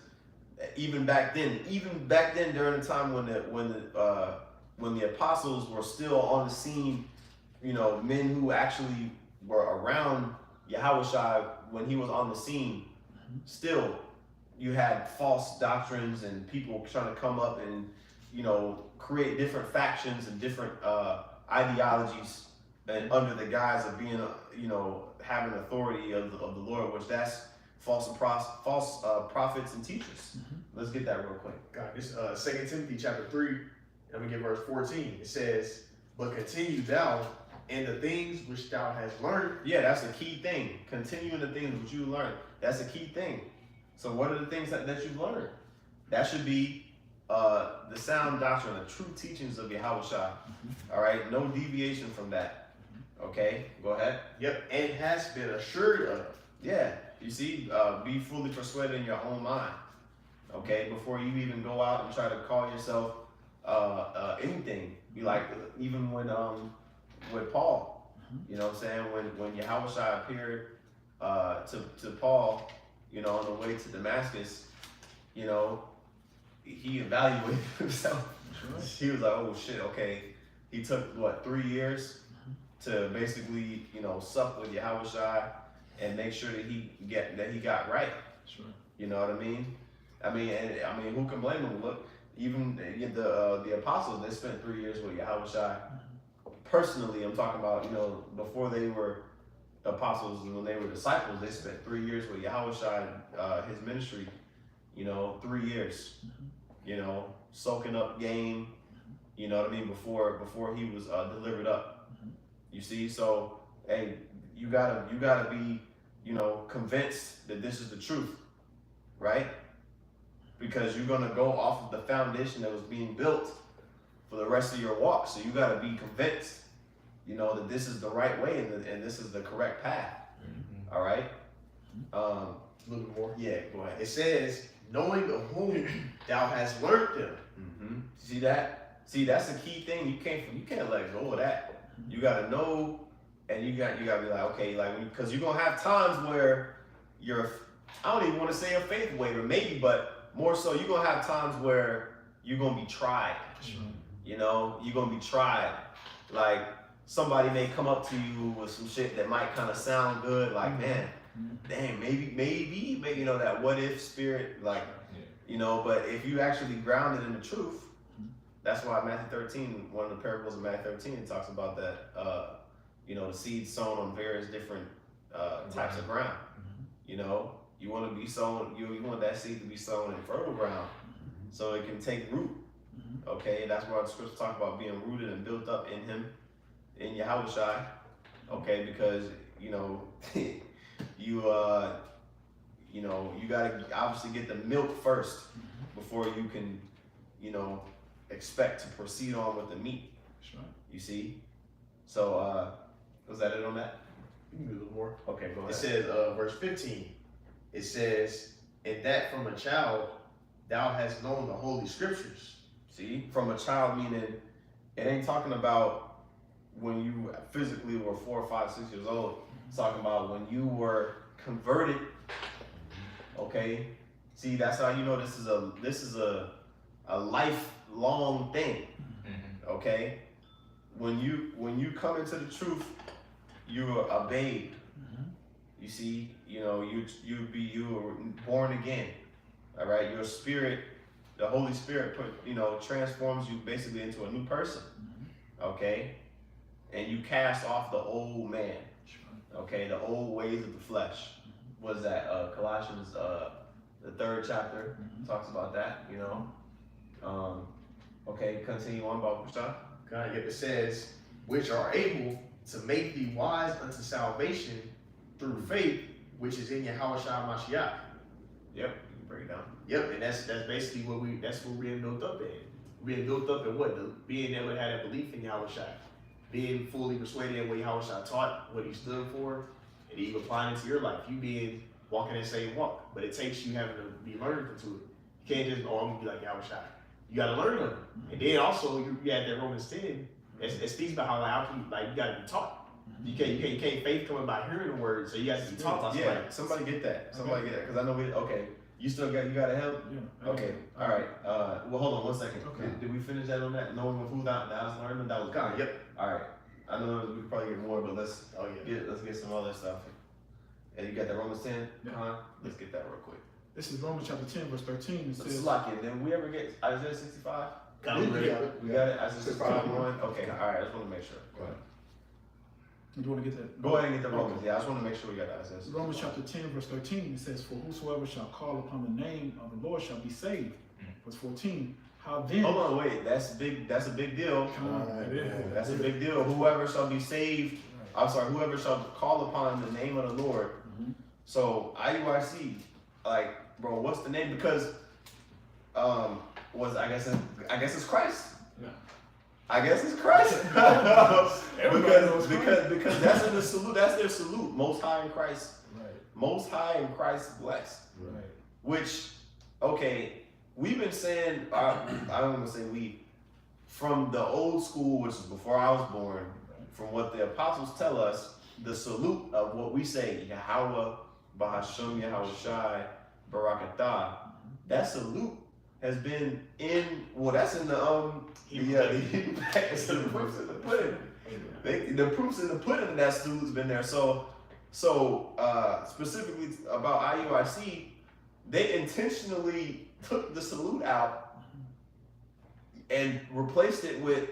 even back then during the time when the apostles were still on the scene, men who actually were around Yahushua when he was on the scene, still you had false doctrines and people trying to come up and create different factions and different ideologies, and under the guise of being having authority of the Lord, which that's false prophets and teachers. Let's get that real quick. God, this 2 Timothy chapter 3, and we get verse 14. It says, but continue thou in the things which thou hast learned. Yeah, that's a key thing. Continuing the things which you learned. That's a key thing. So what are the things that you've learned? That should be the sound doctrine, the true teachings of Yahushua. All right, no deviation from that. Okay, go ahead. Yep, and has been assured of. Yeah, you see, be fully persuaded in your own mind. Okay, before you even go out and try to call yourself anything. Be like, even when with Paul, you know what I'm saying, when Yahushua appeared to Paul, you know, on the way to Damascus, you know, he evaluated himself. He was like, oh shit, okay. He took what, 3 years to basically, you know, sup with Yahushua and make sure that he got right. Sure. You know what I mean? I mean, who can blame him? Look, even the apostles, they spent 3 years with Yahushua. Personally, I'm talking about, you know, before they were apostles and when they were disciples, they spent 3 years with Yahushua, his ministry, you know, 3 years, you know, soaking up game, you know what I mean, before he was delivered up. You see, so hey, you gotta be, you know, convinced that this is the truth, right? Because you're gonna go off of the foundation that was being built for the rest of your walk. So you gotta be convinced, you know, that this is the right way and this is the correct path. All right. A little bit more. Yeah, go ahead. It says, knowing of whom thou hast learnt them. See that? See, that's the key thing. You can't let go of that. You gotta know, and you gotta be like, okay, like, because you're gonna have times where I don't even want to say a faith waver, maybe, but more so, you're gonna have times where you're gonna be tried. Sure. You know, you're gonna be tried. Like, somebody may come up to you with some shit that might kind of sound good, like, man, damn, maybe, you know, that what if spirit, like, you know, but if you actually ground it in the truth, that's why Matthew 13, one of the parables of Matthew 13, it talks about that, you know, the seed sown on various different types of ground. You know, you want to be sown, you want that seed to be sown in fertile ground so it can take root. Okay, that's why the scriptures talk about being rooted and built up in him, in Yahushua. Okay, because, you know, you know, you gotta obviously get the milk first before you can, you know, expect to proceed on with the meat. Sure. You see? So was that it on that? You can do a little more. Okay, go ahead. It says, verse 15, it says, and that from a child thou hast known the holy scriptures. See, from a child, meaning it ain't talking about when you physically were 4, 5, 6 years old. It's talking about when you were converted. Okay, see, that's how you know this is a lifelong thing. Okay, when you come into the truth, you are a babe. You see, you know, you were born again. All right, your spirit, the Holy Spirit, transforms you basically into a new person. Okay, and you cast off the old man. Okay, the old ways of the flesh. What is that? Colossians, the 3rd chapter talks about that. You know. Okay, continue on about Kushah. God, yet it says, which are able to make thee wise unto salvation through faith, which is in Yahushua Mashiach. Yep, you can break it down. Yep, and that's basically what we're being built up in. We're being built up in what? Being able to have that belief in Yahushua. Being fully persuaded in what Yahushua taught, what he stood for, and even applying it to your life. You being walking that same walk. But it takes you having to be learned into it. You can't just, I'm gonna be like Yahushua. You gotta learn of it. And then also you had that Romans 10. It speaks about how you gotta be taught. You can't faith coming by hearing the word, so you got to be taught. Yeah, somebody get that. Somebody get that. Because I know you got to help? Yeah. Okay, all right. Well, hold on 1 second. Okay. Did we finish that on that? Knowing who that was learning? That was God, yep. All right. I know we could probably get more, but let's Yeah. let's get some other stuff. And you got that Romans 10? Yeah. Let's get that real quick. This is Romans chapter 10, verse 13. It Let's says, lock it. Did we ever get Isaiah 65? God, We got it. We got it? Isaiah 65. 61? Okay, all right. I just want to make sure. Go ahead. do you want to get that? Go ahead and get the Romans. Yeah, I just want to make sure we got Isaiah 65. Romans chapter 10, verse 13, it says, for whosoever shall call upon the name of the Lord shall be saved. Verse 14, How then? Hold on, wait. That's big. That's a big deal. Come on, it is. That's a big deal. Whoever shall be saved. I'm sorry. Whoever shall call upon the name of the Lord. Mhm. So IUIC, like, bro, what's the name? Because, I guess it's Christ. Yeah. I guess it's Christ. Everybody knows Christ. because that's in the salute. That's their salute. Most High in Christ. Right. Most High in Christ blessed. Right. Which, okay, we've been saying, I'm gonna say we, from the old school, which is before I was born, from what the apostles tell us, the salute of what we say, Yahweh, Bahasham, Yahweh Shai, Barakatah, that salute has been that's in the Hebrew package, the proofs in the pudding. The proofs in the pudding of that salute's been there. So specifically about IUIC, they intentionally took the salute out and replaced it with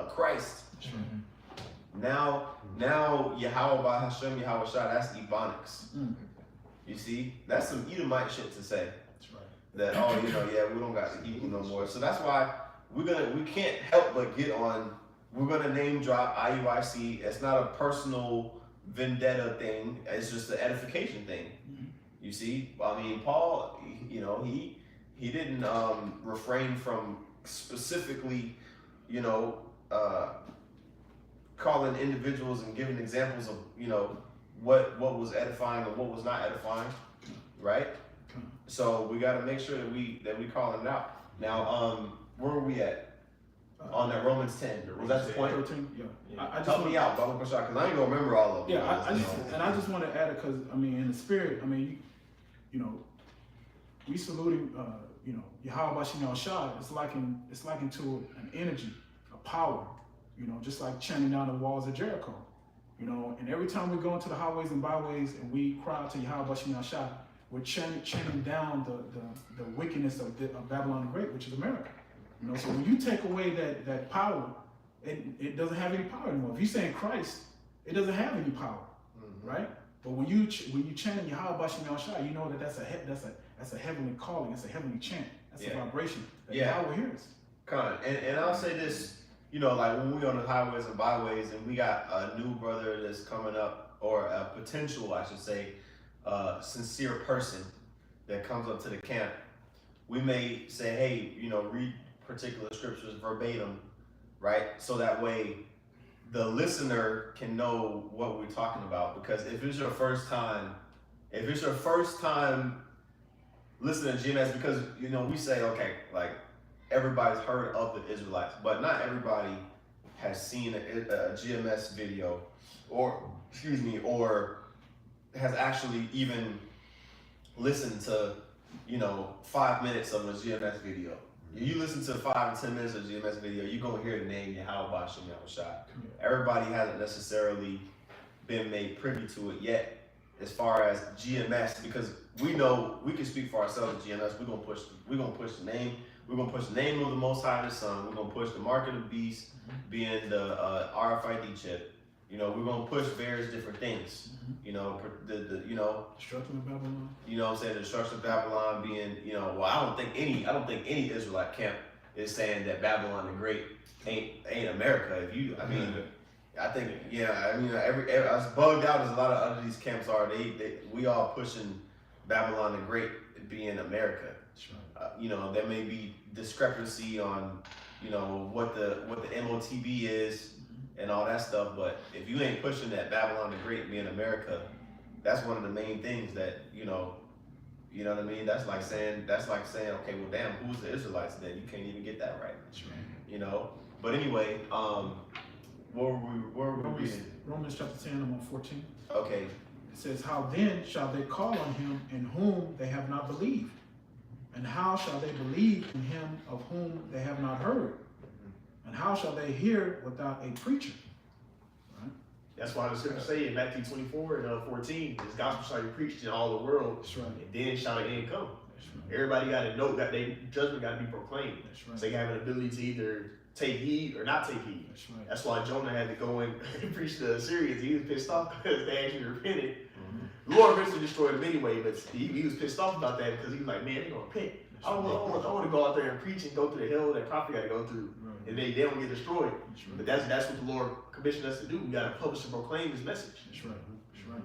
Christ. Now Yahweh by Hashem, Yahweh Shah, that's Ebonics. You see, that's some Edomite shit to say. That's right. That we don't got the Hebrew no more. So that's why we can't help but get on. We're gonna name drop IUIC. It's not a personal vendetta thing. It's just an edification thing. You see, I mean, Paul, he didn't refrain from specifically, calling individuals and giving examples of, what was edifying and what was not edifying, right? So we got to make sure that we calling it out. Now, where were we at? On that Romans 10. Was that the point? 13? Yeah. I just Help me out, because I ain't gonna remember all of them. Yeah, I just want to add it because in the spirit, we saluting, Yahweh Bashim Shah. It's likened to an energy, a power, just like chanting down the walls of Jericho, And every time we go into the highways and byways and we cry out to Yahweh Bashim Shah, we're chanting down the wickedness of Babylon the Great, which is America. So when you take away that power, it doesn't have any power anymore. If you're saying Christ, it doesn't have any power, right? But when you chant Yahweh Bashim Shah, you know that's a heavenly calling. It's a heavenly chant. That's a vibration that Yahweh hears. And I'll say this, like when we on the highways and byways, and we got a new brother that's coming up, or a potential, I should say, sincere person that comes up to the camp, we may say, hey, read particular scriptures verbatim, right? So that way the listener can know what we're talking about. Because if it's your first time listening to GMS, because we say, okay, like everybody's heard of the Israelites, but not everybody has seen a GMS video, or has actually even listened to 5 minutes of a GMS video. You listen to 5 and 10 minutes of GMS video, you're gonna hear the name Yahweh Bashim Yahweh Shai. Everybody hasn't necessarily been made privy to it yet, as far as GMS, because we know we can speak for ourselves at GMS. We're gonna push the name. We're gonna push the name of the Most High, the Son. We're gonna push the mark of the beast, being the RFID chip. We're gonna push various different things. Destruction of Babylon. What I'm saying? The destruction of Babylon being, I don't think any Israelite camp is saying that Babylon the Great ain't America. I think, as bugged out as a lot of other these camps are, we all pushing Babylon the Great being America. That's right. There may be discrepancy on, what the MOTB is and all that stuff, but if you ain't pushing that Babylon the Great being America, that's one of the main things that, you know what I mean? That's like saying, okay, well, damn, who's the Israelites then? You can't even get that right. That's right. But anyway, where were we reading? Romans chapter 10, I'm on 14. Okay. It says, how then shall they call on him in whom they have not believed? And how shall they believe in him of whom they have not heard? And how shall they hear without a preacher? Right? That's why the scripture say in Matthew 24 and 14, this gospel shall be preached in all the world, That's right. and then shall the end come. That's right. Everybody got to know that their judgment got to be proclaimed. That's right. So they have an ability to either take heed or not take heed. That's right. That's why Jonah had to go and preach to the Assyrians. He was pissed off because they actually repented. The Lord eventually destroyed them anyway, but he was pissed off about that because he was like, man, they're going to repent. I want to go out there and preach and go through the hell that prophet got to go through, Right. and they don't get destroyed. That's right. But that's what the Lord commissioned us to do. We got to publish and proclaim His message. That's right. That's right.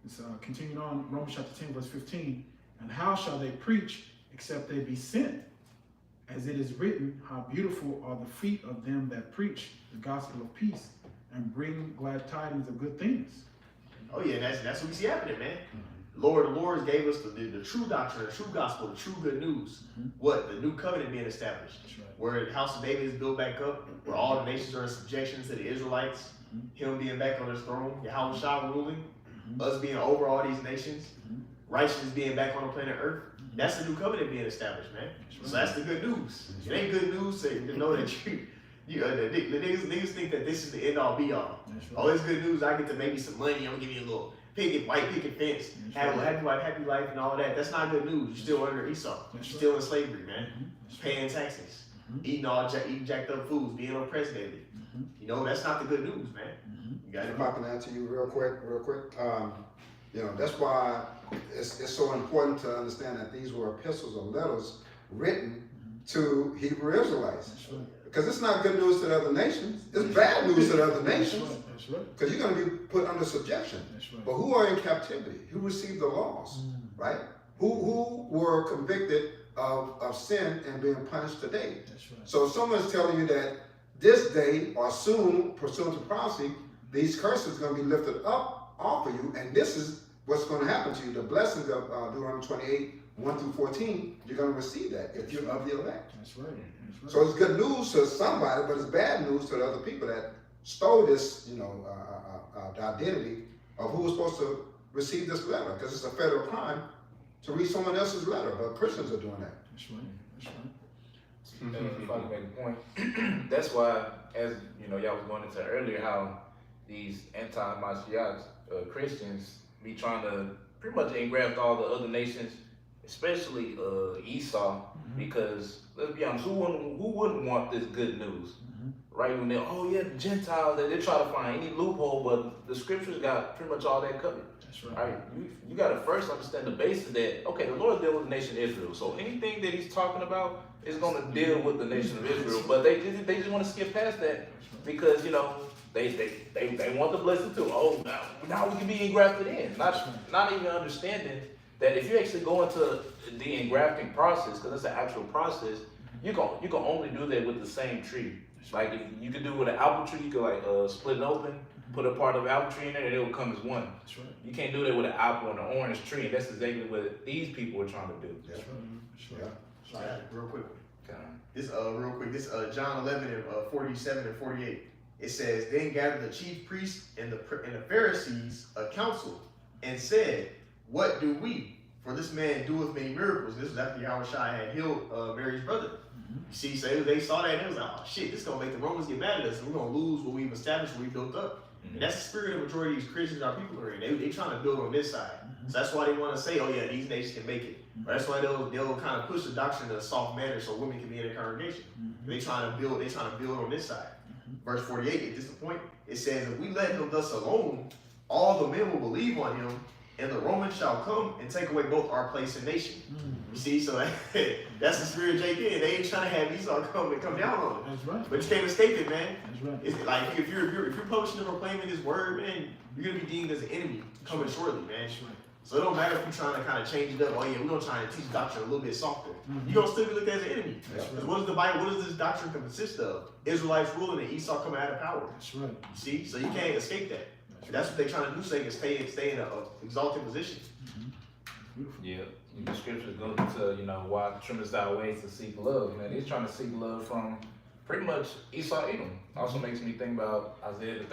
It's continuing on, Romans chapter 10, verse 15. And how shall they preach except they be sent? As it is written, how beautiful are the feet of them that preach the gospel of peace and bring glad tidings of good things. Oh yeah, that's what we see happening, man. The Lord gave us the true doctrine, the true gospel, the true good news. What? The new covenant being established. That's right. Where the house of David is built back up, where all the nations are in subjection to the Israelites, Him being back on His throne, Yahweh Shah ruling, us being over all these nations, righteousness being back on the planet Earth. That's the new covenant being established, man. So that's the good news. It ain't good news to know that the niggas think that this is the end all be all. That's right. Oh, it's good news. I get to make me some money. I'm gonna give you a little white picket fence, have a happy life, and all that. That's not good news. You're still under Esau. You're still in slavery, man. Paying taxes, eating jacked up foods, being oppressed daily. You know, that's not the good news, man. You got If I can add to you real quick. You know, that's why it's so important to understand that these were epistles or letters written to Hebrew Israelites. That's right. Because it's not good news to the other nations. It's bad news to the other nations. That's right. Because you're going to be put under subjection. That's right. But who are in captivity? Who received the laws, right? Who were convicted of sin and being punished today? That's right. So if someone's telling you that this day or soon, pursuant to prophecy, these curses are going to be lifted up off of you, and this is what's going to happen to you. The blessings of Deuteronomy 28, 1 through 14, you're going to receive that if you're of the elect. That's right. That's right. So it's good news to somebody, but it's bad news to the other people that stole this, you know, the identity of who was supposed to receive this letter, because it's a federal crime to read someone else's letter, but Christians are doing that. That's right. That's right. If I can make a point, that's why, as you know, y'all was going into earlier, how these anti-Mashiach Christians be trying to pretty much engraft all the other nations, especially Esau, because let's be honest, who wouldn't want this good news, right? When the Gentiles, they try to find any loophole, but the scriptures got pretty much all that covered. That's right. Right, you got to first understand the basis that, okay, the Lord dealt with the nation of Israel, so anything that He's talking about is going to deal with the nation of Israel, but they just want to skip past that because, you know, they want the blessing too. Oh, now we can be engrafted in, not even understanding that if you actually go into the engrafting process, because it's an actual process, you can only do that with the same tree. Like if you can do it with an apple tree, you can like split it open, put a part of the apple tree in there, and it will come as one. That's right. You can't do that with an apple and an orange tree, and that's exactly what these people are trying to do. That's right. That's right. Yeah. Real quick. Okay. This John 11 and 47 and 48. It says, then gathered the chief priests and the Pharisees a council and said, what do we? For this man doeth many miracles. This was after Yahweh Shai had healed Mary's brother. You see, so they saw that and it was like, oh shit, this is gonna make the Romans get mad at us, and we're gonna lose what we've established, what we built up. And that's the spirit of the majority of these Christians, our people are in. They trying to build on this side. So that's why they want to say, oh yeah, these nations can make it. But that's why they'll kind of push the doctrine in a soft manner so women can be in the congregation. They trying to build on this side. Verse 48, at this point, it says, if we let him thus alone, all the men will believe on him, and the Romans shall come and take away both our place and nation. You see, so that's the spirit of JK. They ain't trying to have Esau come down on it. That's right. But you can't escape it, man. That's right. It's like if you're publishing and proclaiming this word, man, you're gonna be deemed as an enemy coming shortly, man. That's right. So it don't matter if you're trying to kind of change it up. Oh yeah, we're gonna try to teach doctrine a little bit softer. You're gonna still be looked at as an enemy. That's Because right. what is the Bible? What does this doctrine consist of? Israelites ruling and Esau coming out of power. That's right. You see, so you can't escape that. That's what they're trying to do. So they can stay in an exalted position. Yeah, the scriptures go to, you know, why trimmest thy ways to seek love. You know, they're trying to seek love from pretty much Esau, Edom. Also makes me think about Isaiah the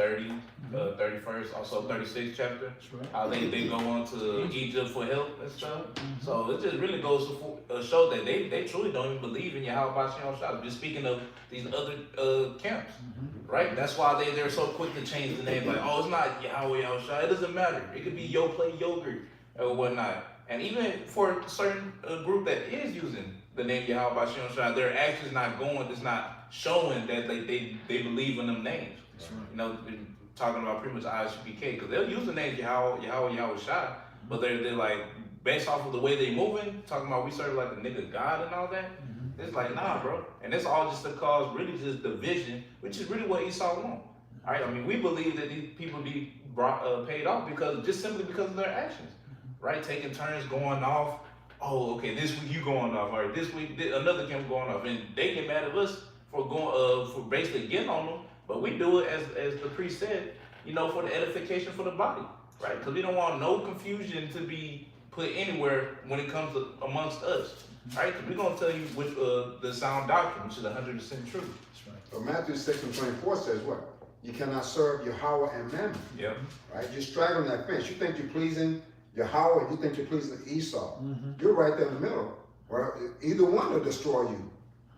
31st, also 36th chapter. That's right. How they go on to Egypt for help and stuff. So it just really goes to show that they truly don't even believe in Yahweh Bashem Shah. Just speaking of these other camps, right? That's why they're so quick to change the name. Like, oh, it's not Yahweh Shah. It doesn't matter. It could be Yo Play Yogurt or whatnot. And even for a certain group that is using the name Yahweh Bashem Shah, their actions not going, it's not showing that they believe in them names. That's right. You know, talking about pretty much ISPK, because they'll use the name Yahweh Shah, but they're like based off of the way they moving, talking about we serve like a nigga God and all that. It's like, nah, bro. And it's all just to cause really just division, which is really what Esau wants. All right, I mean, we believe that these people be brought, paid off simply because of their actions, right? Taking turns going off. Oh, okay, this week you going off. All right, this week another camp going off, and they get mad at us for going, for basically getting on them. But we do it as the priest said, you know, for the edification for the body, right? Because we don't want no confusion to be put anywhere when it comes to, amongst us, right? Because we're gonna tell you which the sound doctrine, which is 100% true. But Matthew 6:24 says what? You cannot serve Yahweh and Mammon. Yeah. Right? You're straddling that fence. You think you're pleasing Yahweh, you think you're pleasing Esau. You're right there in the middle. Well, either one will destroy you,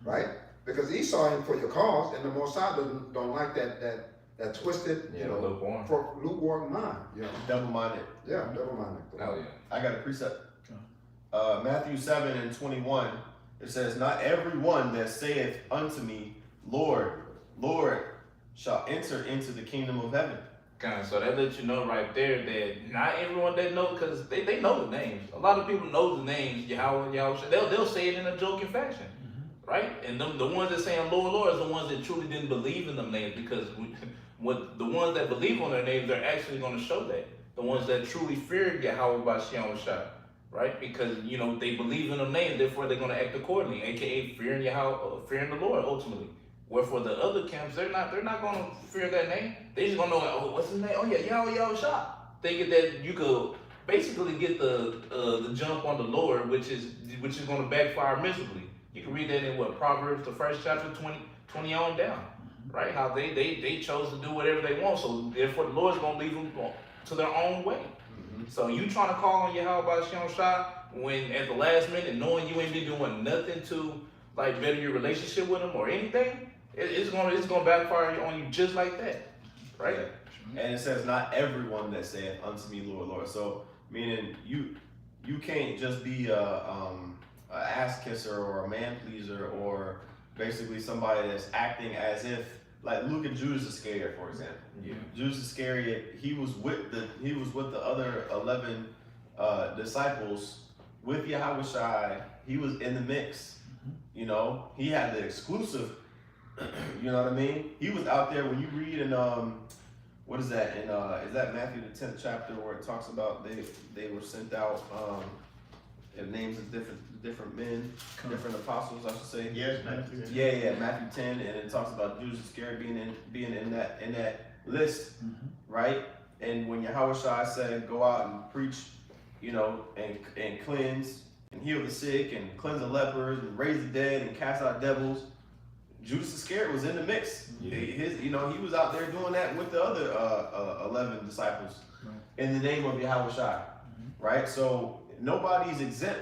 right? Because Esau ain't for your cause, and the Mosai don't like that twisted, you know, lukewarm. for lukewarm mind. You know? Double-minded. Yeah, double-minded. Oh yeah. I got a precept. Matthew 7:21. It says, "Not everyone that saith unto me, Lord, Lord, shall enter into the kingdom of heaven." So that lets you know right there that not everyone that knows, because they know the names. A lot of people know the names, Yahweh, they'll say it in a joking fashion, right? And the ones that saying Lord, Lord is the ones that truly didn't believe in them names, because the ones that believe on their names, they're actually going to show that. The ones that truly feared Yahweh by Shem Shah, right? Because, you know, they believe in them names, therefore they're going to act accordingly, aka fearing Yahweh, fearing the Lord ultimately. Where for the other camps, they're not going to fear that name. They just going to know, oh, what's his name? Oh yeah, Yahweh Shah. Thinking that you could basically get the jump on the Lord, which is going to backfire miserably. You can read that in Proverbs, the first chapter, 20 on down, right? How they chose to do whatever they want, so therefore the Lord's going to leave them to their own way. So you trying to call on Yahweh by Shem Shah when at the last minute, knowing you ain't been doing nothing to like better your relationship with him or anything, it's gonna backfire on you just like that, right? Yeah. And it says, "Not everyone that saith unto me, Lord, Lord." So meaning you can't just be a ass kisser or a man pleaser or basically somebody that's acting as if, like, look at Judas Iscariot, for example. Yeah. Judas Iscariot, he was with the other 11 disciples with Yahweh Shai. He was in the mix. You know, he had the exclusive. You know what I mean? He was out there. When you read in what is that? In is that Matthew the 10th chapter where it talks about they were sent out in names of different men, different apostles, I should say. Yes, Matthew 10. Yeah, Matthew 10, and it talks about Judas Iscariot being in that list, right? And when Yahweh Shai said, "Go out and preach, you know, and cleanse and heal the sick and cleanse the lepers and raise the dead and cast out devils," Judas Iscariot was in the mix. Yeah. He was out there doing that with the other 11 disciples in the name of Yahweh Shai, right? So nobody's exempt,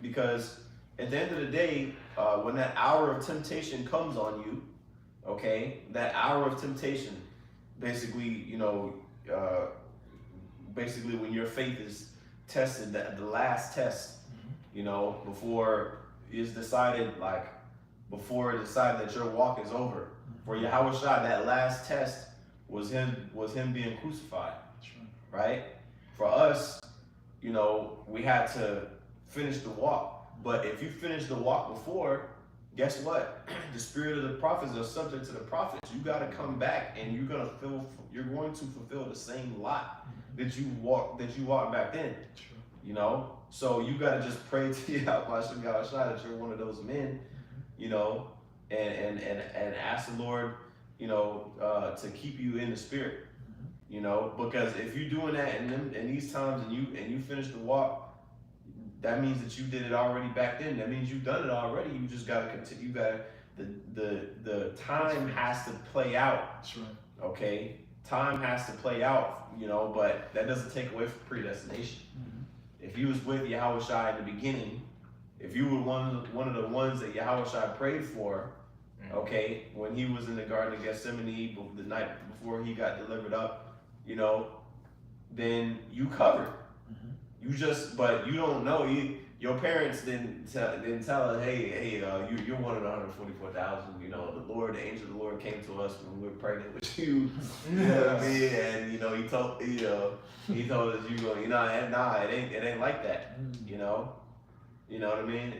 because at the end of the day, when that hour of temptation comes on you, okay, that hour of temptation, basically, you know, basically when your faith is tested, the last test, you know, before it's decided, like, before it decided that your walk is over. For Yahweh Shai, that last test was him being crucified, right? For us, you know, we had to finish the walk. But if you finish the walk before, guess what? The spirit of the prophets are subject to the prophets. You got to come back, and you're going to fulfill the same lot that you walked back then. You know, so you got to just pray to Yahweh Shai that you're one of those men, you know, and ask the Lord, you know, to keep you in the spirit, you know, because if you're doing that in these times and you finish the walk, that means that you did it already back then. That means you've done it already. You just gotta continue. You gotta the time has to play out. That's right. Okay, time has to play out. You know, but that doesn't take away from predestination. If you was with Yahweh Shai in the beginning, if you were one of the ones that Yahweh Shai prayed for, okay, when he was in the Garden of Gethsemane the night before he got delivered up, you know, then you covered. You just, but you don't know. your parents didn't tell us, hey, you're one of the 144,000. You know, the angel of the Lord came to us when we were pregnant with you. You know what I mean? And he told us you go. And nah, it ain't like that. You know what I mean?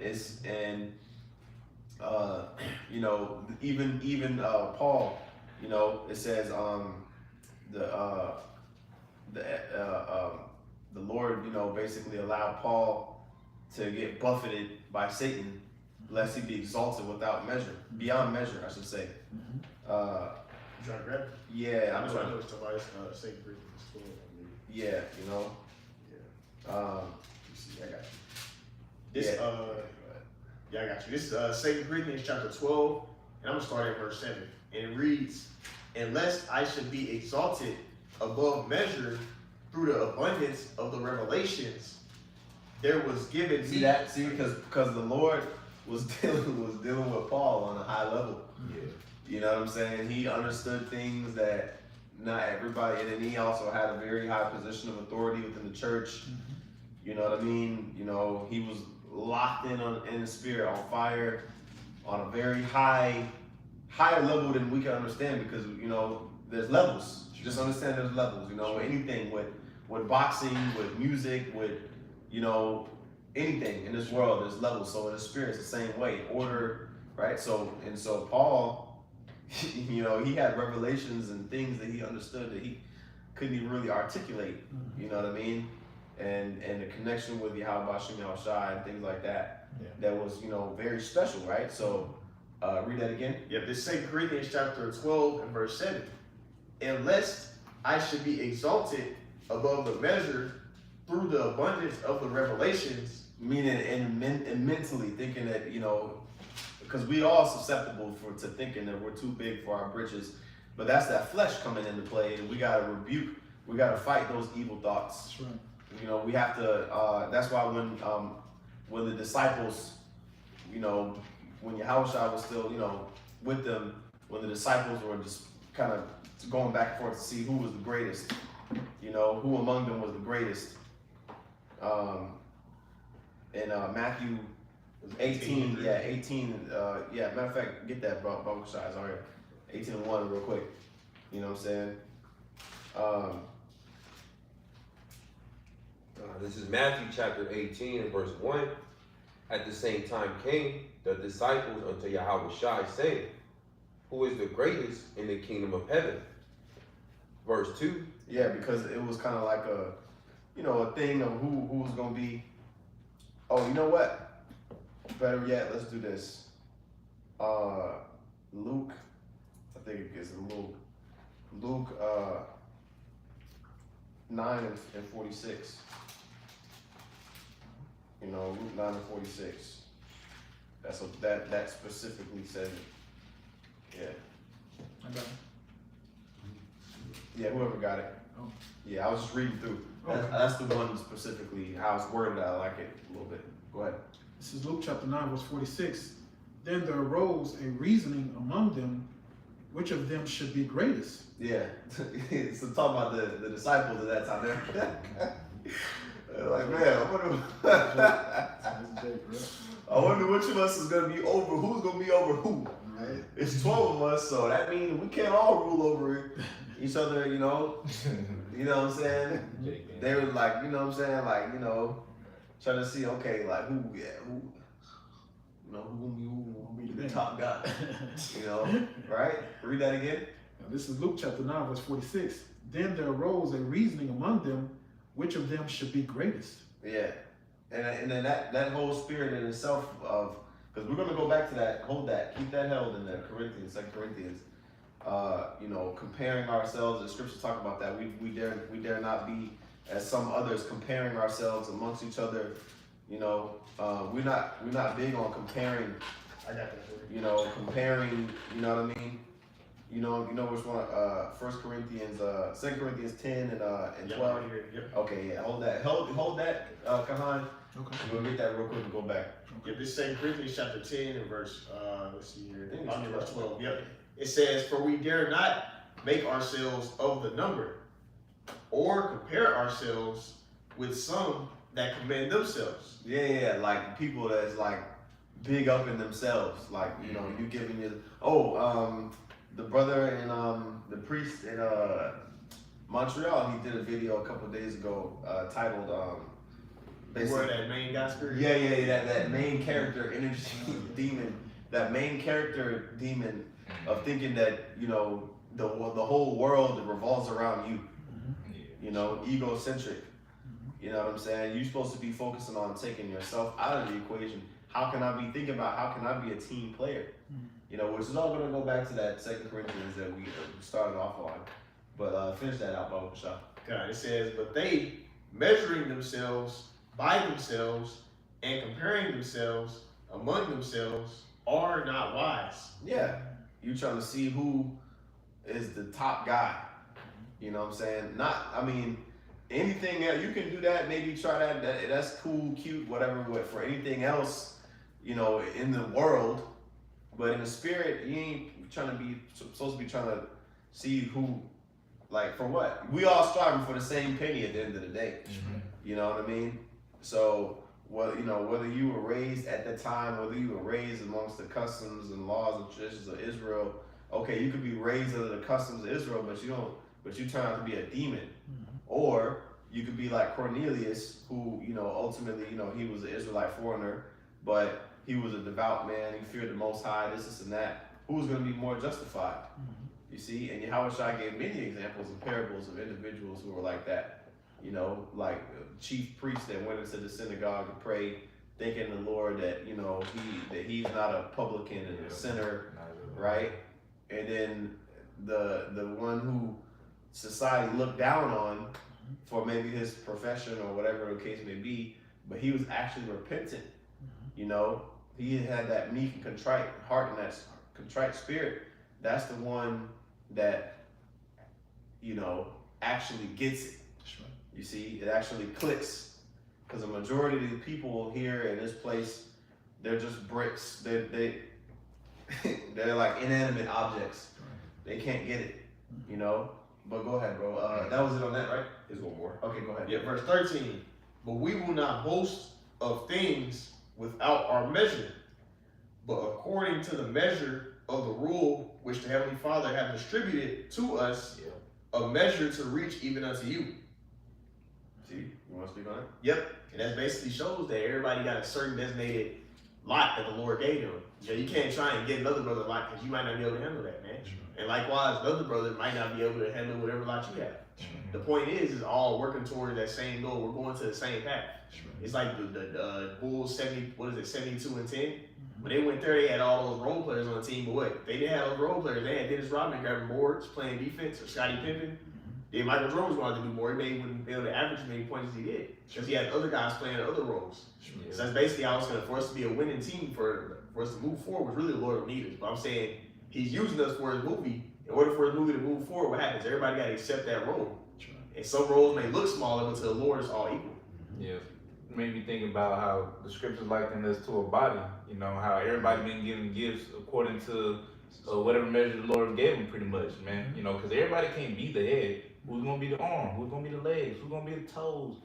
Even Paul. It says the Lord, basically allowed Paul to get buffeted by Satan, lest he be exalted beyond measure, I should say. You trying to grab it? Yeah, I'm trying to know it's Tobias, 2 Corinthians 12, I believe. Yeah, Yeah. You see, I got you. This, I got you. This is 2 Corinthians chapter 12, and I'm gonna start at verse 7. And it reads, "Unless I should be exalted above measure through the abundance of the revelations, there was given me." Because the Lord was dealing with Paul on a high level. Yeah. You know what I'm saying? He understood things that not everybody, and then he also had a very high position of authority within the church. You know what I mean? He was locked in the spirit, on fire, on a very higher level than we can understand, because there's levels. Just understand there's levels. Anything with boxing, with music, with anything in this world, there's levels. So in the spirit, it's the same way. Order, right? So Paul, he had revelations and things that he understood that he couldn't even really articulate. You know what I mean? And the connection with Yahweh Shem Shai and things like that. Yeah. That was very special, right? So read that again. Yeah, this 2 Corinthians chapter 12 and verse 7. "Unless I should be exalted above the measure through the abundance of the revelations." Meaning and mentally thinking that, because we all susceptible to thinking that we're too big for our britches, but that's that flesh coming into play, and we gotta rebuke, we gotta fight those evil thoughts. That's right. We have to. That's why when the disciples, when Yahushua was still, with them, when the disciples were just kind of going back and forth to see who was the greatest, who among them was the greatest. In Matthew 18, 18, matter of fact, get that Bible size on here. 18:1 real quick. You know what I'm saying? This is Matthew chapter 18 and verse 1. "At the same time came the disciples unto Yahweh Shai, saying, Who is the greatest in the kingdom of heaven?" Verse 2. Yeah, because it was kind of like a thing of who's gonna be. Oh, you know what? Better yet, let's do this. Luke, I think it is Luke. Luke 9 and 46. Luke 9 and 46. That's what that specifically says it. Yeah. I got it. Yeah, whoever got it. Oh. Yeah, I was just reading through. Okay. That's the one specifically, how it's worded. I like it a little bit. Go ahead. This is Luke chapter 9, verse 46. "Then there arose a reasoning among them, which of them should be greatest." Yeah. So talk about the disciples at that time. They're like, man, I wonder which of us is gonna be over. Who's gonna be over who? Right? It's 12 of us, so that means we can't all rule over each other. You know what I'm saying? They were like, trying to see, okay, like who be the top guy, right? Read that again. Now, this is Luke chapter 9, verse 46. "Then there arose a reasoning among them, which of them should be greatest." Yeah, and then that whole spirit in itself of, because we're gonna go back to that, keep that held in the Corinthians, 2 Corinthians. Comparing ourselves, the scriptures talk about that. We dare not be as some others, comparing ourselves amongst each other. We're not big on comparing. I got that. Comparing. You know what I mean? You know which one? 1 Corinthians, 2 Corinthians 10 and 12. Yep. Okay, yeah. Hold that, Kahan. Okay. We're gonna get that real quick and go back. Yep, this 2 Corinthians chapter 10 and verse, let's see here, verse 12. Yep. It says, "For we dare not make ourselves of the number, or compare ourselves with some that commend themselves. Yeah, like people that's like big up in themselves. Like, you know, you giving your the brother and the priest in Montreal, he did a video a couple days ago titled Where that main guy spirit? Yeah, that main character energy demon, that main character demon of thinking that, you know, the whole world revolves around you. You know, egocentric. You know what I'm saying? You're supposed to be focusing on taking yourself out of the equation. How can I be thinking about how can I be a team player? You know, which is all going to go back to that 2 Corinthians that we started off on. But finish that out, Baba Shah. God, it says, but they measuring themselves by themselves and comparing themselves among themselves are not wise. Yeah, you trying to see who is the top guy. You know what I'm saying? I mean, anything else, you can do that, maybe try that's cool, cute, whatever, but for anything else, you know, in the world, but in the spirit, you ain't supposed to be trying to see who, like, for what? We all striving for the same penny at the end of the day. You know what I mean? So, well, you know, whether you were raised at the time, whether you were raised amongst the customs and laws and traditions of Israel, okay, you could be raised under the customs of Israel, but you turn out to be a demon. Or you could be like Cornelius, who, you know, ultimately, you know, he was an Israelite foreigner, but he was a devout man, he feared the Most High, this and that. Who's going to be more justified? You see, and Yahushua gave many examples and parables of individuals who were like that. You know, like chief priests that went into the synagogue to pray, thanking the Lord that, you know, he's not a publican and a sinner, right? And then the one who society looked down on for maybe his profession or whatever the case may be, but he was actually repentant. You know, he had that meek and contrite heart and that contrite spirit. That's the one that, you know, actually gets it. You see, it actually clicks, because the majority of the people here in this place, they're just bricks. They're like inanimate objects. They can't get it, you know. But go ahead, bro. That was it on that, right? There's one more. Okay, go ahead. Yeah, verse 13. But we will not boast of things without our measure, but according to the measure of the rule which the Heavenly Father hath distributed to us, a measure to reach even unto you. See, you want to speak on it? Yep, and that basically shows that everybody got a certain designated lot that the Lord gave them. You know, you can't try and get another brother lot because you might not be able to handle that, man. And likewise, the other brother might not be able to handle whatever lot you have. The point is all working towards that same goal. We're going to the same path. It's like the Bulls 72 and 10. When they went there, they had all those role players on the team, but what? They didn't have those role players. They had Dennis Rodman grabbing boards, playing defense, or Scottie Pippen. Then Michael Jordan was wanted to do more. He wouldn't be able to average as many points as he did. Because he had other guys playing other roles. So that's basically how it's going to, for us to be a winning team, for us to move forward, really the Lord will need us. But I'm saying he's using us for his movie. In order for his movie to move forward, what happens? Everybody got to accept that role. And some roles may look smaller, but to the Lord, it's all equal. Yeah. Made me think about how the scriptures liken us to a body. You know, how everybody been given gifts according to whatever measure the Lord gave them, pretty much, man. You know, because everybody can't be the head. Who's gonna be the arm? Who's gonna be the legs? Who's gonna be the toes?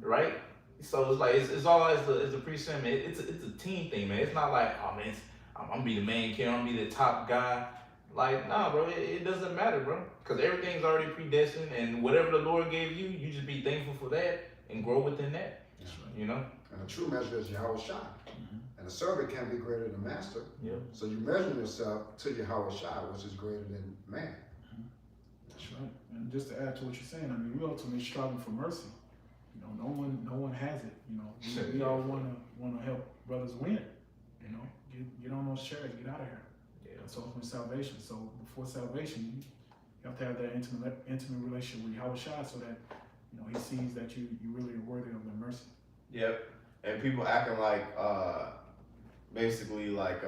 Right? So it's like it's all as the priest said, man. It's a team thing, man. It's not like, oh man, I'm gonna be the main character. I'm gonna be the top guy. Like, nah, bro. It doesn't matter, bro. Because everything's already predestined, and whatever the Lord gave you, you just be thankful for that and grow within that. You know. And the true measure is Yahushua. And the servant can't be greater than the master. Yep. So you measure yourself to Yahushua, which is greater than man. That's right. And just to add to what you're saying, I mean, we ultimately striving for mercy. You know, no one has it. You know, we all wanna help brothers win. You know, get on those chairs, get out of here. Yeah. That's ultimately salvation. So before salvation, you have to have that intimate relationship with Yahushua, so that, you know, he sees that you really are worthy of the mercy. Yep. And people acting like, basically like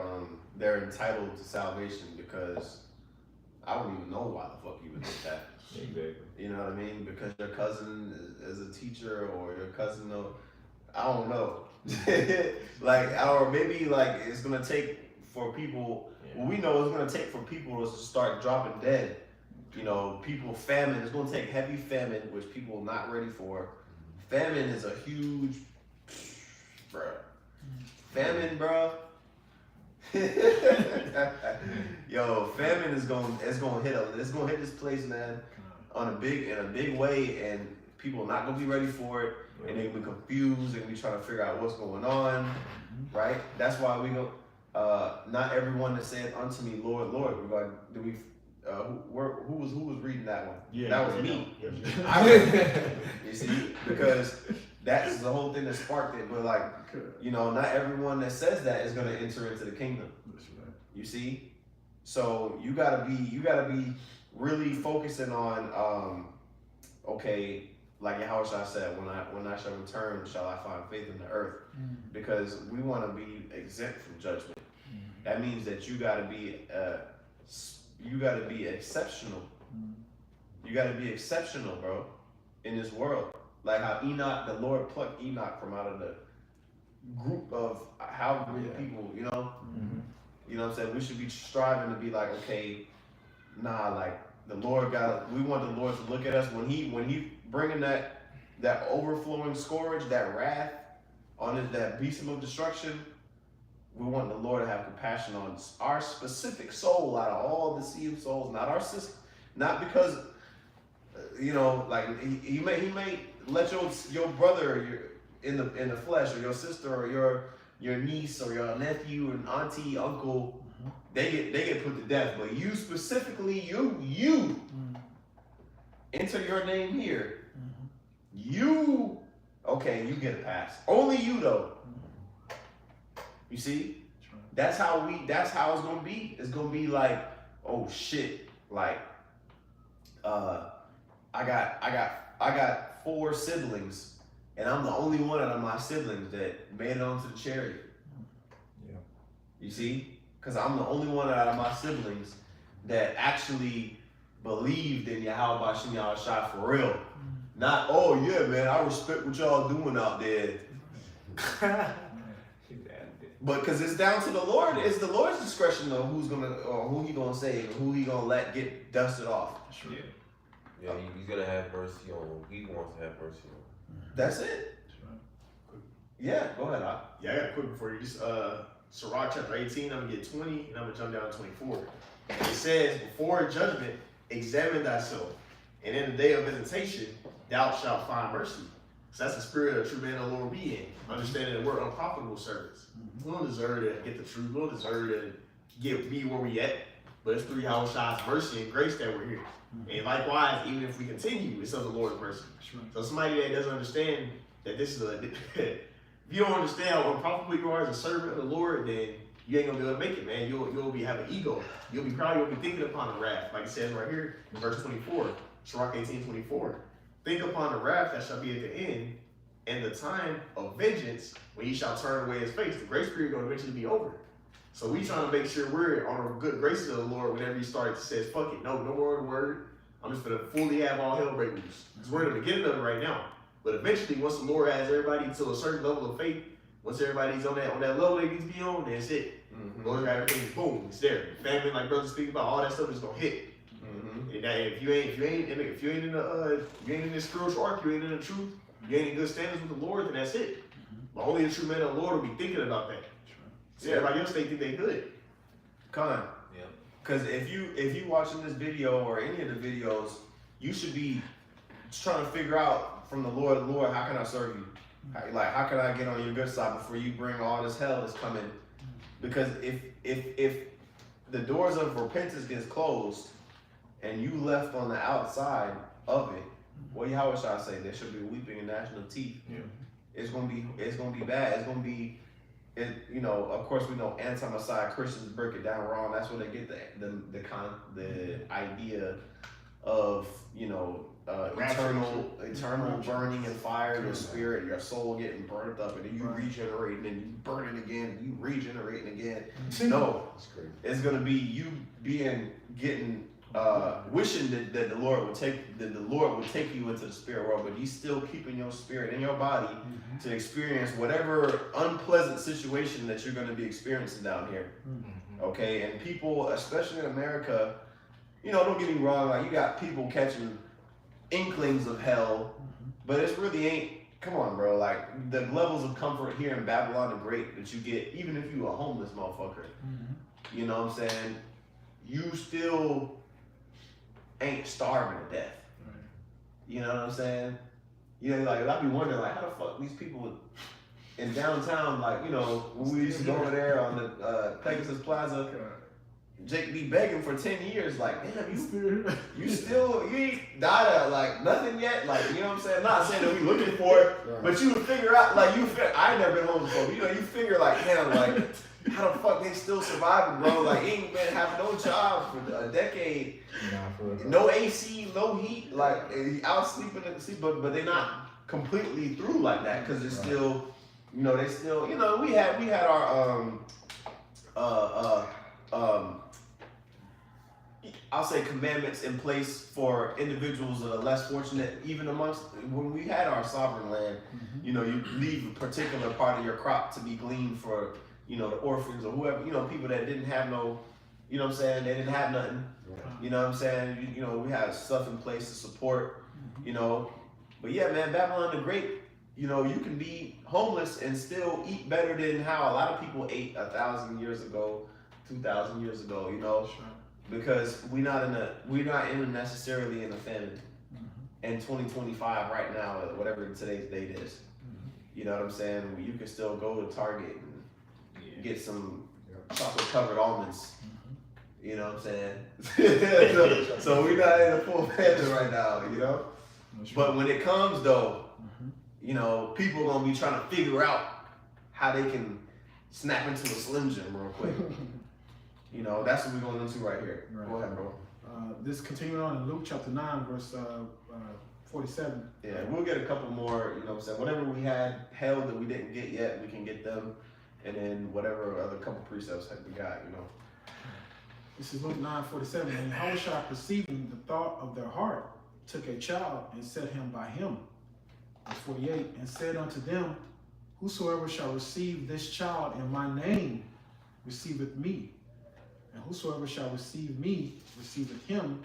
they're entitled to salvation because I don't even know why the fuck you would think that. Exactly. You know what I mean? Because your cousin is a teacher, or your cousin, I don't know. Like, or maybe like it's gonna take for people. Yeah. Well, we know it's gonna take for people to start dropping dead. You know, people famine. It's gonna take heavy famine, which people are not ready for famine is a huge, bruh. Famine, bruh. Yo, famine is gonna hit this place, man, in a big way, and people are not gonna be ready for it, and they're gonna be confused, they're gonna be trying to figure out what's going on, right? That's why we go. Not everyone that saith unto me, Lord, Lord. We're like, who was reading that one? Yeah, that was me. Yeah. You see, because that's the whole thing that sparked it. But like, not everyone that says that is going to enter into the kingdom. You see, so you gotta be really focusing on, okay, like Yahushua said, when I shall return, shall I find faith in the earth? Because we want to be exempt from judgment. That means that you gotta be exceptional. You gotta be exceptional, bro, in this world. Like how the Lord plucked Enoch from out of the group of how many people, You know what I'm saying? We should be striving to be like, okay, like we want the Lord to look at us when he bringing that overflowing scourge, that wrath on that beast of destruction. We want the Lord to have compassion on our specific soul out of all the sea of souls, not our system, not because, like he may let your brother in the flesh, or your sister, or your niece, or your nephew and auntie, uncle, they get put to death. But you specifically, you enter your name here. You get a pass. Only you though. You see, that's how it's gonna be. It's gonna be like, oh shit, like, I got 4 siblings, and I'm the only one out of my siblings that made it onto the chariot. Yeah. You see, because I'm the only one out of my siblings that actually believed in Yahweh Bashim Yahushua for real. Not, oh yeah, man, I respect what y'all doing out there. But because it's down to the Lord, it's the Lord's discretion of who he gonna save, and who he gonna let get dusted off. Yeah. Yeah, he's gonna have mercy on who he wants to have mercy on. That's it. Yeah, go ahead. Yeah, I got a quick before you. Just Sirach chapter 18, I'm gonna get 20, and I'm gonna jump down to 24. It says, before judgment, examine thyself, and in the day of visitation, thou shalt find mercy. So that's the spirit of the true man of the Lord be in. Understanding that we're unprofitable servants. We don't deserve to get the truth. We don't deserve to be where we at. But it's through Yahushua's mercy and grace that we're here. And likewise, even if we continue, it's of the Lord's mercy. So somebody that doesn't understand that this is if you don't understand how unprofitable you are as a servant of the Lord, then you ain't gonna be able to make it, man. You'll be having ego. You'll be thinking upon the wrath, like it says right here in verse 24, Sirach 18:24. Think upon the wrath that shall be at the end, and the time of vengeance when ye shall turn away his face. The grace period gonna eventually be over. So we trying to make sure we're on the good graces of the Lord whenever he starts to say, fuck it, no more word. I'm just gonna fully have all hell break loose. Because we're in the beginning of it right now. But eventually, once the Lord has everybody to a certain level of faith, once everybody's on that level they need to be on, that's it. Lord got everything, boom, it's there. Family, like brothers speak about, all that stuff is gonna hit. And if you ain't in this spiritual arc, you ain't in the truth, you ain't in good standards with the Lord, then that's it. But only the true man of the Lord will be thinking about that. So everybody else think they good. Con. Yeah. Because if you watching this video or any of the videos, you should be trying to figure out from the Lord, how can I serve you? How can I get on your good side before you bring all this hell that's coming? Because if the doors of repentance gets closed and you left on the outside of it, what should I say? There should be weeping and gnashing of teeth. Yeah. It's gonna be bad. It's gonna be, of course we know anti-Messiah Christians break it down wrong. That's where they get the idea of eternal burning in fire, your spirit, your soul getting burnt up, and then you regenerate, and then you burn it again, and you regenerate again. No, it's gonna be you wishing that the Lord would take you into the spirit world, but He's still keeping your spirit in your body to experience whatever unpleasant situation that you're going to be experiencing down here. Okay, and people, especially in America, don't get me wrong, like you got people catching inklings of hell, but it's really ain't come on, bro. Like the levels of comfort here in Babylon the Great that you get, even if you a homeless motherfucker. You know what I'm saying? You still ain't starving to death. You know what I'm saying? You know, like I be wondering, like, how the fuck these people in downtown, like, you know, when we used to go over there on the Pegasus Plaza, Jake be begging for 10 years, like, damn, you ain't died of like nothing yet, like, you know what I'm saying? I'm not saying that we looking for it, but you would figure out, like, I ain't never been homeless before, but you know, you figure like, damn, like, how the fuck they still surviving, bro? Like, he ain't been having no job for a decade, no AC, no heat, like, out sleeping in the sleep, but they not completely through like that, because it's still, you know, they still, you know, we had our I'll say commandments in place for individuals that are less fortunate, even amongst when we had our sovereign land. You know, you leave a particular part of your crop to be gleaned for, you know, the orphans or whoever, you know, people that didn't have no, you know what I'm saying, they didn't have nothing. You know what I'm saying? You know, we had stuff in place to support, you know. But yeah, man, Babylon the Great, you know, you can be homeless and still eat better than how a lot of people ate 1,000 years ago, 2,000 years ago, you know. Because we're not in necessarily in a famine in 2025 right now, whatever today's date is. You know what I'm saying? You can still go to Target and get some chocolate covered almonds. You know what I'm saying? so we're not in a full famine right now, you know? But when it comes though, you know, people are gonna be trying to figure out how they can snap into a Slim Jim real quick. You know, that's what we're going into right here. Right. Go ahead, bro. This continuing on in Luke chapter 9, verse 47. Yeah, we'll get a couple more, you know what I'm saying? Whatever we had held that we didn't get yet, we can get them. And then whatever other couple precepts that we got, you know. This is Luke 9:47. And Yahushua, perceiving the thought of their heart, took a child and set him by him. Verse 48. And said unto them, whosoever shall receive this child in my name receiveth me. And whosoever shall receive me, receiveth him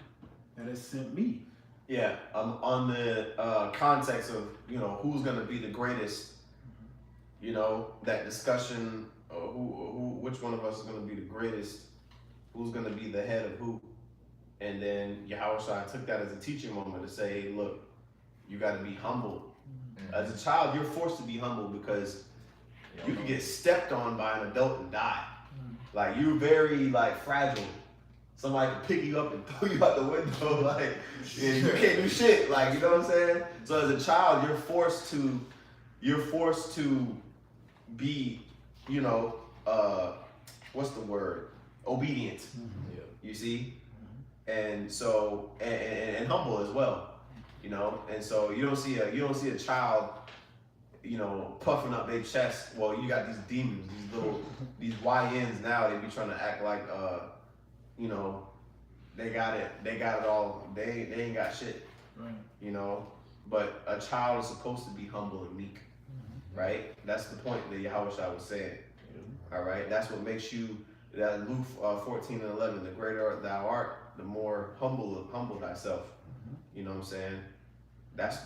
that has sent me. Yeah, on the context of, you know, who's going to be the greatest, you know, that discussion, which one of us is going to be the greatest, who's going to be the head of who. And then Yahushua took that as a teaching moment to say, look, you got to be humble. As a child, you're forced to be humble because you can get stepped on by an adult and die. Like, you're very, like, fragile. Somebody can pick you up and throw you out the window, like, and you can't do shit, like, you know what I'm saying? So as a child, you're forced to be, you know, what's the word? Obedient. You see? And so, and humble as well, you know? And so you don't see a child, you know, puffing up their chest. Well, you got these demons, these YNs now, they be trying to act like, you know, they got it all. They ain't got shit, Right. you know. But a child is supposed to be humble and meek, right? That's the point that Yahushua was saying. All right, that's what makes you. That Luke 14:11. The greater thou art, the more humble thyself. You know what I'm saying? That's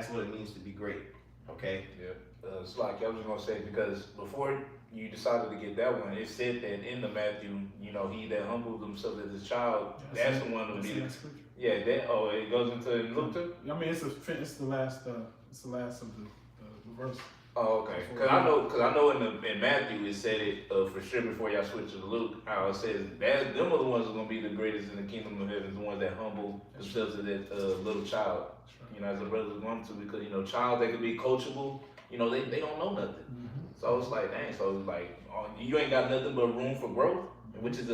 what it means to be great. Okay. Yeah. It's like I was gonna say, because before you decided to get that one, it said that in the Matthew, you know, he that humbled himself as a child, that's the one to be. Yeah. That. Oh, it goes into Luke too. I mean, it's the last of the verse. Oh, okay. Cause I know in Matthew it said it for sure before y'all switch to Luke. How it says that them are the ones who are gonna be the greatest in the kingdom of heaven, the ones that humble themselves to that little child. You know, as a brother was going to, because you know, child they could be coachable. You know, they don't know nothing. So it's like, dang. So it's like you ain't got nothing but room for growth, which is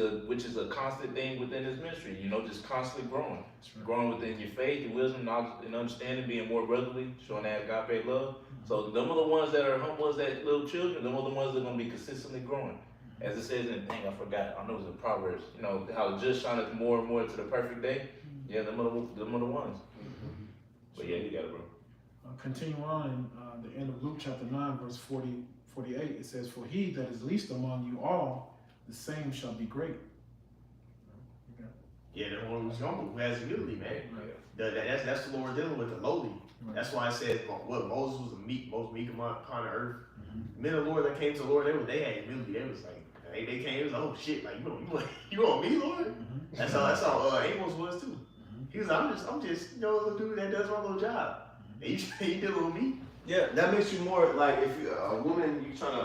a constant thing within this ministry. You know, just constantly growing, growing within your faith, your wisdom, knowledge, and understanding, being more brotherly, showing that agape love. So them are the ones that are humble as that little children. Them are the ones that are gonna be consistently growing. As it says in, I forgot. I know it's in Proverbs. You know how just shineth more and more to the perfect day. Yeah, them are the ones. But yeah, you got it, bro. Continue on in the end of Luke chapter 9, verse 48. It says, for he that is least among you all, the same shall be great. Yeah, the one who's humble, who has humility, man. Right. That's the Lord dealing with the lowly. Right. That's why it says what Moses was the most meek upon the earth. Men of the Lord that came to the Lord, they had humility. They was like, they came, it was like, oh shit, like you want me, Lord? That's how Amos was too. He was like, I'm just a little dude that does my little job. And you dealing with me? Yeah, that makes you more like if you a woman, you trying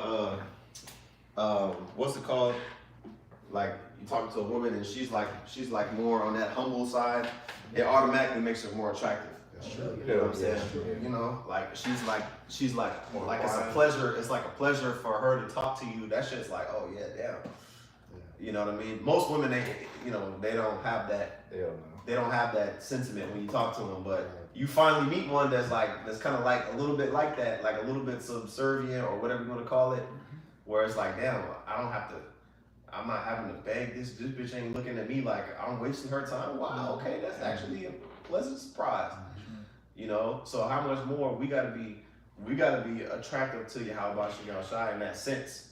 to what's it called? Like you talking to a woman and she's like more on that humble side, it automatically makes her more attractive. That's true. You know what I'm saying? You know, like she's like it's a pleasure. It's like a pleasure for her to talk to you. That shit's like, oh yeah, damn. You know what I mean? Most women, they don't have that. Hell no. They don't have that sentiment when you talk to them. But you finally meet one that's kind of like a little bit like that, like a little bit subservient or whatever you want to call it, where it's like, damn, I'm not having to beg this bitch ain't looking at me like I'm wasting her time. Wow, okay, that's actually a pleasant surprise. You know, so how much more we gotta be attractive to Yahweh Shai in that sense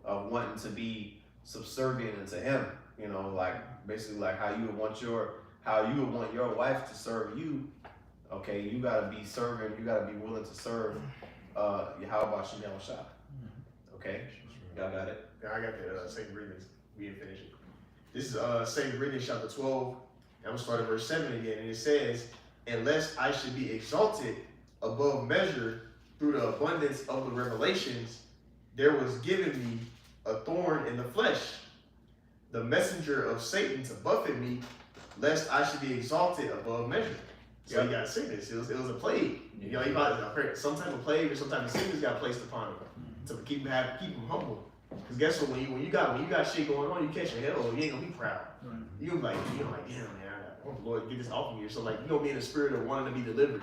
of wanting to be subservient to him. You know, like basically like how you would want your wife to serve you. Okay, you gotta be serving. You gotta be willing to serve Yahweh Shai. Okay, y'all got it. I got the St. Corinthians. We didn't finish it. This is St. Corinthians chapter 12. And I'm gonna start at verse 7 again, and it says, "Unless I should be exalted above measure through the abundance of the revelations, there was given me a thorn in the flesh, the messenger of Satan to buffet me, lest I should be exalted above measure." So you got sickness. It was a plague. You know, some type of plague or some type of sickness got placed upon him to keep him humble. Because guess what? When you got shit going on, you catch a hell, you ain't gonna be proud. Right. You gonna be like, damn man, I want the Lord to get this off of me. So like, you gonna be in the spirit of wanting to be delivered.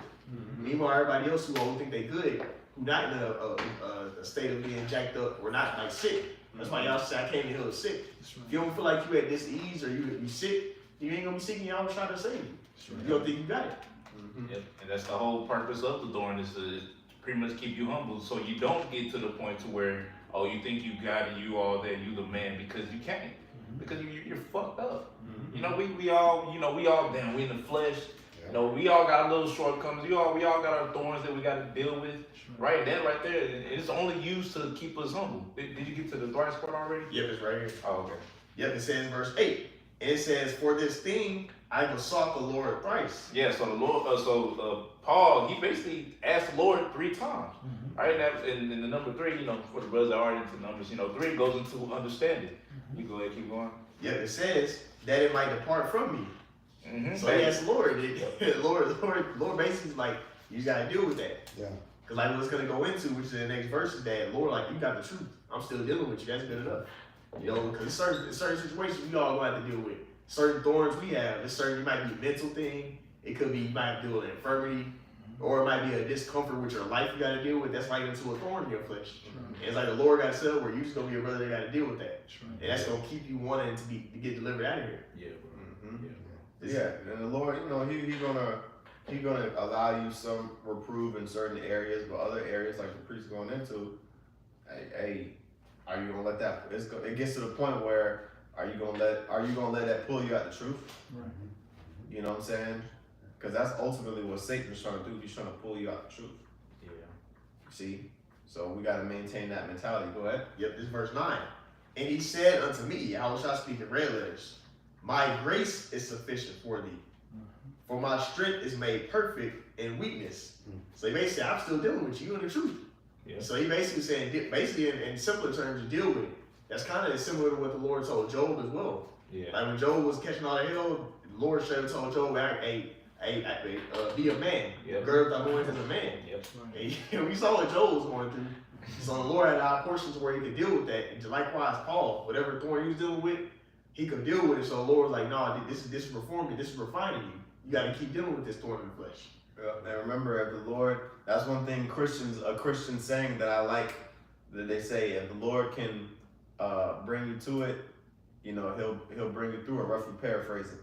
Meanwhile, everybody else who only think they good, who not in a state of being jacked up or not like sick. That's why y'all say I came to heal sick. Right. If you don't feel like you at this ease or you sick, you ain't gonna be seeking y'all trying to save you. You don't think you got it. Yep. And that's the whole purpose of the thorn is to pretty much keep you humble, so you don't get to the point to where you think you got it, you all there, you the man, because you can't, because you're fucked up. You know, we all damn, we in the flesh. You know, we all got little shortcomings. We all got our thorns that we got to deal with. Right, that right there, it's only used to keep us humble. Did you get to the last part already? Yep, it's right here. Oh, okay. Yep, it says verse 8. It says, "For this thing I besought the Lord thrice." Yeah, so the Lord, Paul, he basically asked the Lord 3 times. Right, and in the number 3, you know, for the brothers that are into numbers, 3 goes into understanding. You go ahead, keep going. Yep, it says that it might depart from me. So he asked the Lord. Lord basically is like, you gotta deal with that. Yeah. Cause like what's gonna go into, which is the next verse, is that Lord, like, you got the truth. I'm still dealing with you. That's good enough. You know, because certain situations we all gonna have to deal with. Certain thorns we have. It's certain, it might be a mental thing. It could be you might have to deal with an infirmity, or it might be a discomfort with your life you got to deal with. That's like into a thorn in your flesh. And it's like the Lord got to where you just gonna be a brother that got to deal with that, and that's gonna keep you wanting to get delivered out of here. Yeah, and the Lord, He's gonna allow you some reprove in certain areas, but other areas like the priest going into, hey, are you gonna let that? It gets to the point where are you gonna let that pull you out the truth? Right. You know what I'm saying? Because that's ultimately what Satan's trying to do. He's trying to pull you out the truth. Yeah. See, so we got to maintain that mentality. Go ahead. Yep, this is verse 9. "And he said unto me," I shall speak in red letters, "My grace is sufficient for thee, for my strength is made perfect in weakness." So he basically said, I'm still dealing with you in the truth. Yeah. So he basically saying, in simpler terms, you deal with it. That's kind of similar to what the Lord told Job as well. Yeah. Like when Job was catching all the hell, the Lord straight up told Job, be a man. Yep. Gird up thy loins as a man. Yep. And we saw what Job was going through. So the Lord had our portions where he could deal with that. And likewise, Paul, whatever thorn he was dealing with, he could deal with it. So the Lord was like, no, this is reforming, this is refining you. You got to keep dealing with this thorn in the flesh. And remember, if the Lord, that's one thing a Christian saying that I like, that they say, if the Lord can bring you to it, you know, he'll bring you through it, roughly paraphrasing.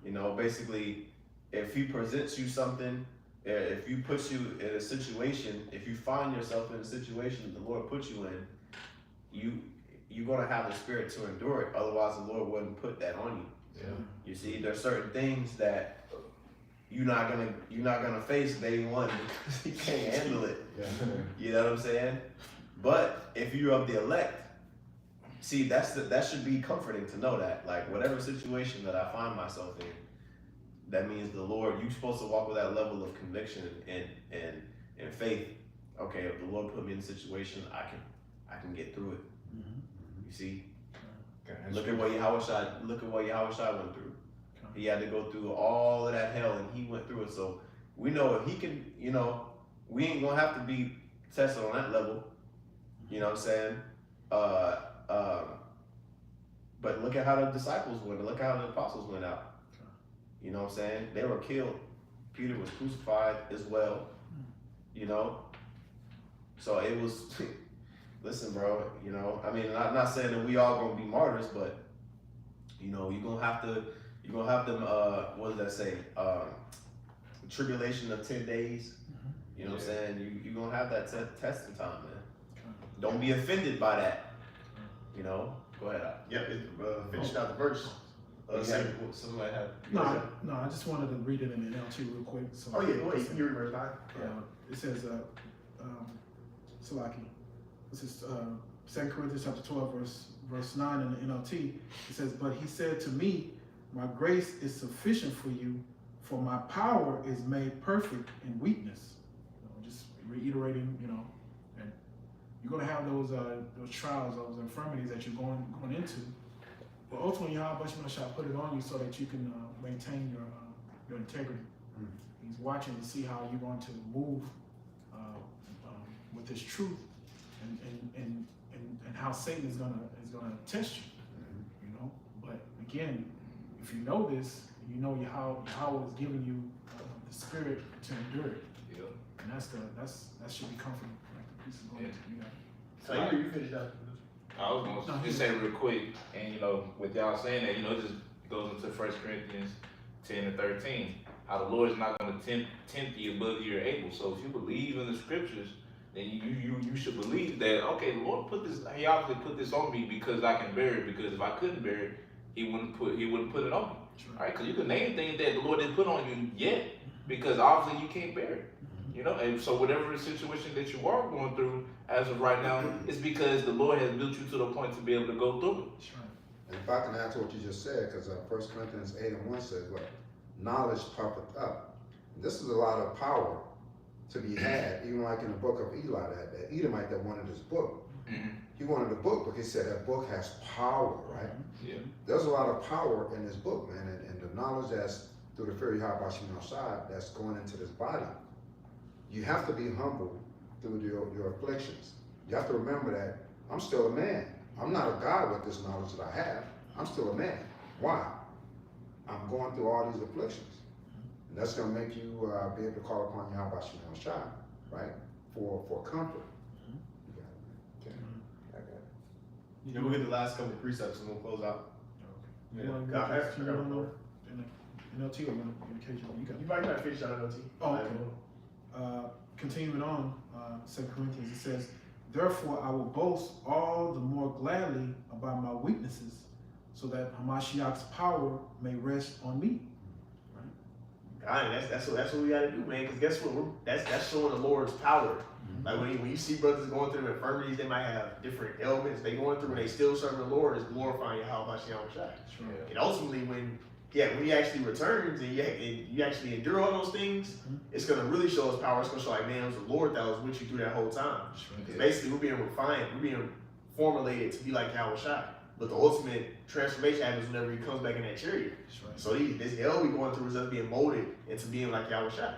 You know, basically, if he presents you something, if you put you in a situation, if you find yourself in a situation that the Lord put you in, you're gonna have the spirit to endure it. Otherwise, the Lord wouldn't put that on you. You see, there's certain things that you're not gonna face day one because you can't handle it. You know what I'm saying? But if you're of the elect, see, that should be comforting to know that, like, whatever situation that I find myself in, that means the Lord, you're supposed to walk with that level of conviction and faith. Okay, if the Lord put me in a situation, I can get through it. You see? Look at what Yahushua went through. He had to go through all of that hell and he went through it. So we know if he can, we ain't gonna have to be tested on that level. You know what I'm saying? But look at how the disciples went. Look at how the apostles went out. You know what I'm saying? They were killed. Peter was crucified as well. So it was, listen, bro, I mean, I'm not saying that we all gonna be martyrs, but you're gonna have them, what does that say? Tribulation of 10 days. You know what I'm saying? You're gonna have that testing time, man. Don't be offended by that. Go ahead. Yep, finished out the verse. Somebody have. No, I just wanted to read it in the NLT real quick. So Oh yeah, wait, you read verse 9. It says, Salaki, this is 2 Corinthians chapter 12, verse 9 in the NLT. It says, but he said to me, my grace is sufficient for you, for my power is made perfect in weakness. Just reiterating, and you're going to have those trials, those infirmities that you're going into. But ultimately, Yahweh shall put it on you so that you can maintain your integrity. He's watching to see how you're going to move with this truth, and how Satan is gonna test you. But again, if you know this, you know Yahweh is giving you the spirit to endure it. And that should be comforting. Like the priest is going to, So you finished up. I was gonna just say real quick, and with y'all saying that, it just goes into 1 Corinthians 10 and 13. How the Lord is not gonna tempt you above you're able. So if you believe in the scriptures, then you should believe that, okay, the Lord he obviously put this on me because I can bear it, because if I couldn't bear it, he wouldn't put it on me. All right, because you can name things that the Lord didn't put on you yet, because obviously you can't bear it. And so whatever situation that you are going through as of right now, it's because the Lord has built you to the point to be able to go through it. And if I can add to what you just said, because 1 Corinthians 8 and 1 says, what? Knowledge puffeth up. This is a lot of power to be had, even like in the book of Eli, that Edomite that wanted his book. He wanted a book because he said that book has power, right? Yeah. There's a lot of power in this book, man, and the knowledge that's through the fear of Yahweh that's going into this body. You have to be humble through your afflictions. You have to remember that I'm still a man. I'm not a God with this knowledge that I have. I'm still a man. Why? I'm going through all these afflictions. And that's going to make you be able to call upon Yahweh Shai, right? For comfort. We'll get the last couple of precepts and we'll close out. NLT or indication you got? You might not finish out NLT. Oh, okay. Continuing on, 2 Corinthians, it says, therefore I will boast all the more gladly about my weaknesses, so that Hamashiach's power may rest on me. God, that's what we gotta do, man. Because guess what? That's showing the Lord's power. Like when you see brothers going through infirmities, they might have different ailments they going through, and they still serve the Lord, is glorifying Yahweh Shai. And ultimately, when he actually returns and you actually endure all those things, it's gonna really show His power. It's gonna show like, man, it was the Lord that was with you through that whole time. Basically, we're being refined, we're being formulated to be like Yahweh Shai. But the ultimate transformation happens whenever He comes back in that chariot. So this hell we going through is us being molded into being like Yahweh Shai.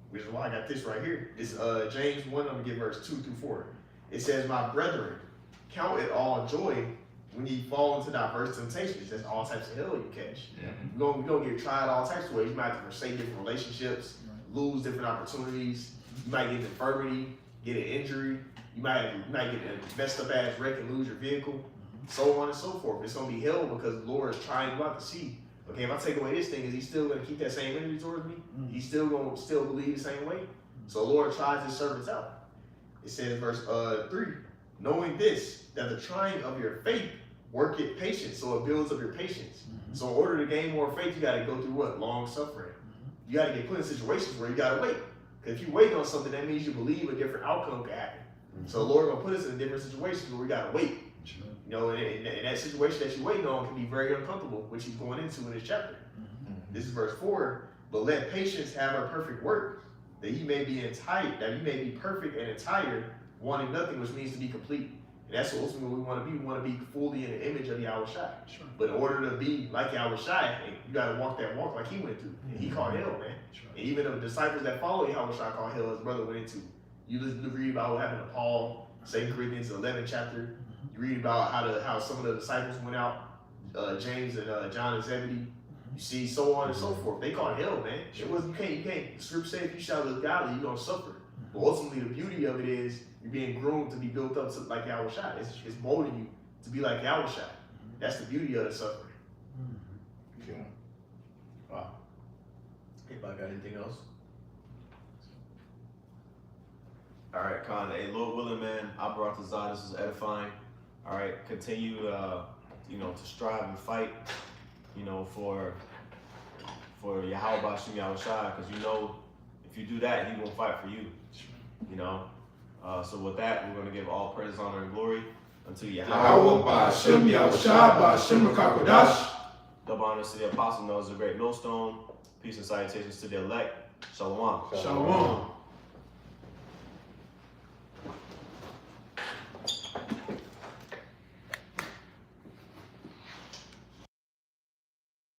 Which is why I got this right here. It's James 1, I'm gonna get verse 2 through 4. It says, my brethren, count it all joy when you fall into diverse temptations. That's all types of hell you catch. You're gonna get tried all types of ways. You might have to forsake different relationships, lose different opportunities. You might get an infirmity, get an injury. You might get a messed up ass wreck and lose your vehicle, so on and so forth. It's gonna be hell because the Lord is trying you out to see. Okay, if I take away this thing, is He still gonna keep that same energy towards me? He's still gonna believe the same way? So the Lord tries His servants out. It says verse 3, knowing this, that the trying of your faith work it patience, so it builds up your patience. So in order to gain more faith, you gotta go through what? Long suffering. You gotta get put in situations where you gotta wait. Because if you wait on something, that means you believe a different outcome could happen. So the Lord gonna put us in different situations where we gotta wait. You know, and that situation that you're waiting on can be very uncomfortable, which he's going into in this chapter. This is verse 4. But let patience have her perfect work, that ye may be entire, that you may be perfect and entire, wanting nothing, which means to be complete. And that's what ultimately we want to be. We want to be fully in the image of Yahushua. Sure. But in order to be like Yahushua, you got to walk that walk like he went through. And he called hell, man. Sure. And even the disciples that follow Yahushua called hell, his brother went into. You listen to read about what happened to Paul, 2 Corinthians 11 chapter. You read about how some of the disciples went out, James and John and Zebedee. You see, so on and so forth. They called hell, man. It was you can't. The scripture says if you shall live godly, you're gonna suffer. But ultimately, the beauty of it is you're being groomed to be built up to like Yahushua. It's molding you to be like Yahushua. That's the beauty of the suffering. Okay. Wow. Anybody got anything else? All right, Con. Hey, Lord willing, man, I brought this out. This is edifying. All right, continue, to strive and fight, for Yahweh Bashim Yahushua, because if you do that, He will fight for you. So with that, we're going to give all praise, honor, and glory unto Yahweh. Yahweh Bashim Yahushua Bashim Kakodash. Double honors to the apostle knows the great millstone. Peace and salutations to the elect. Shalom. Shalom.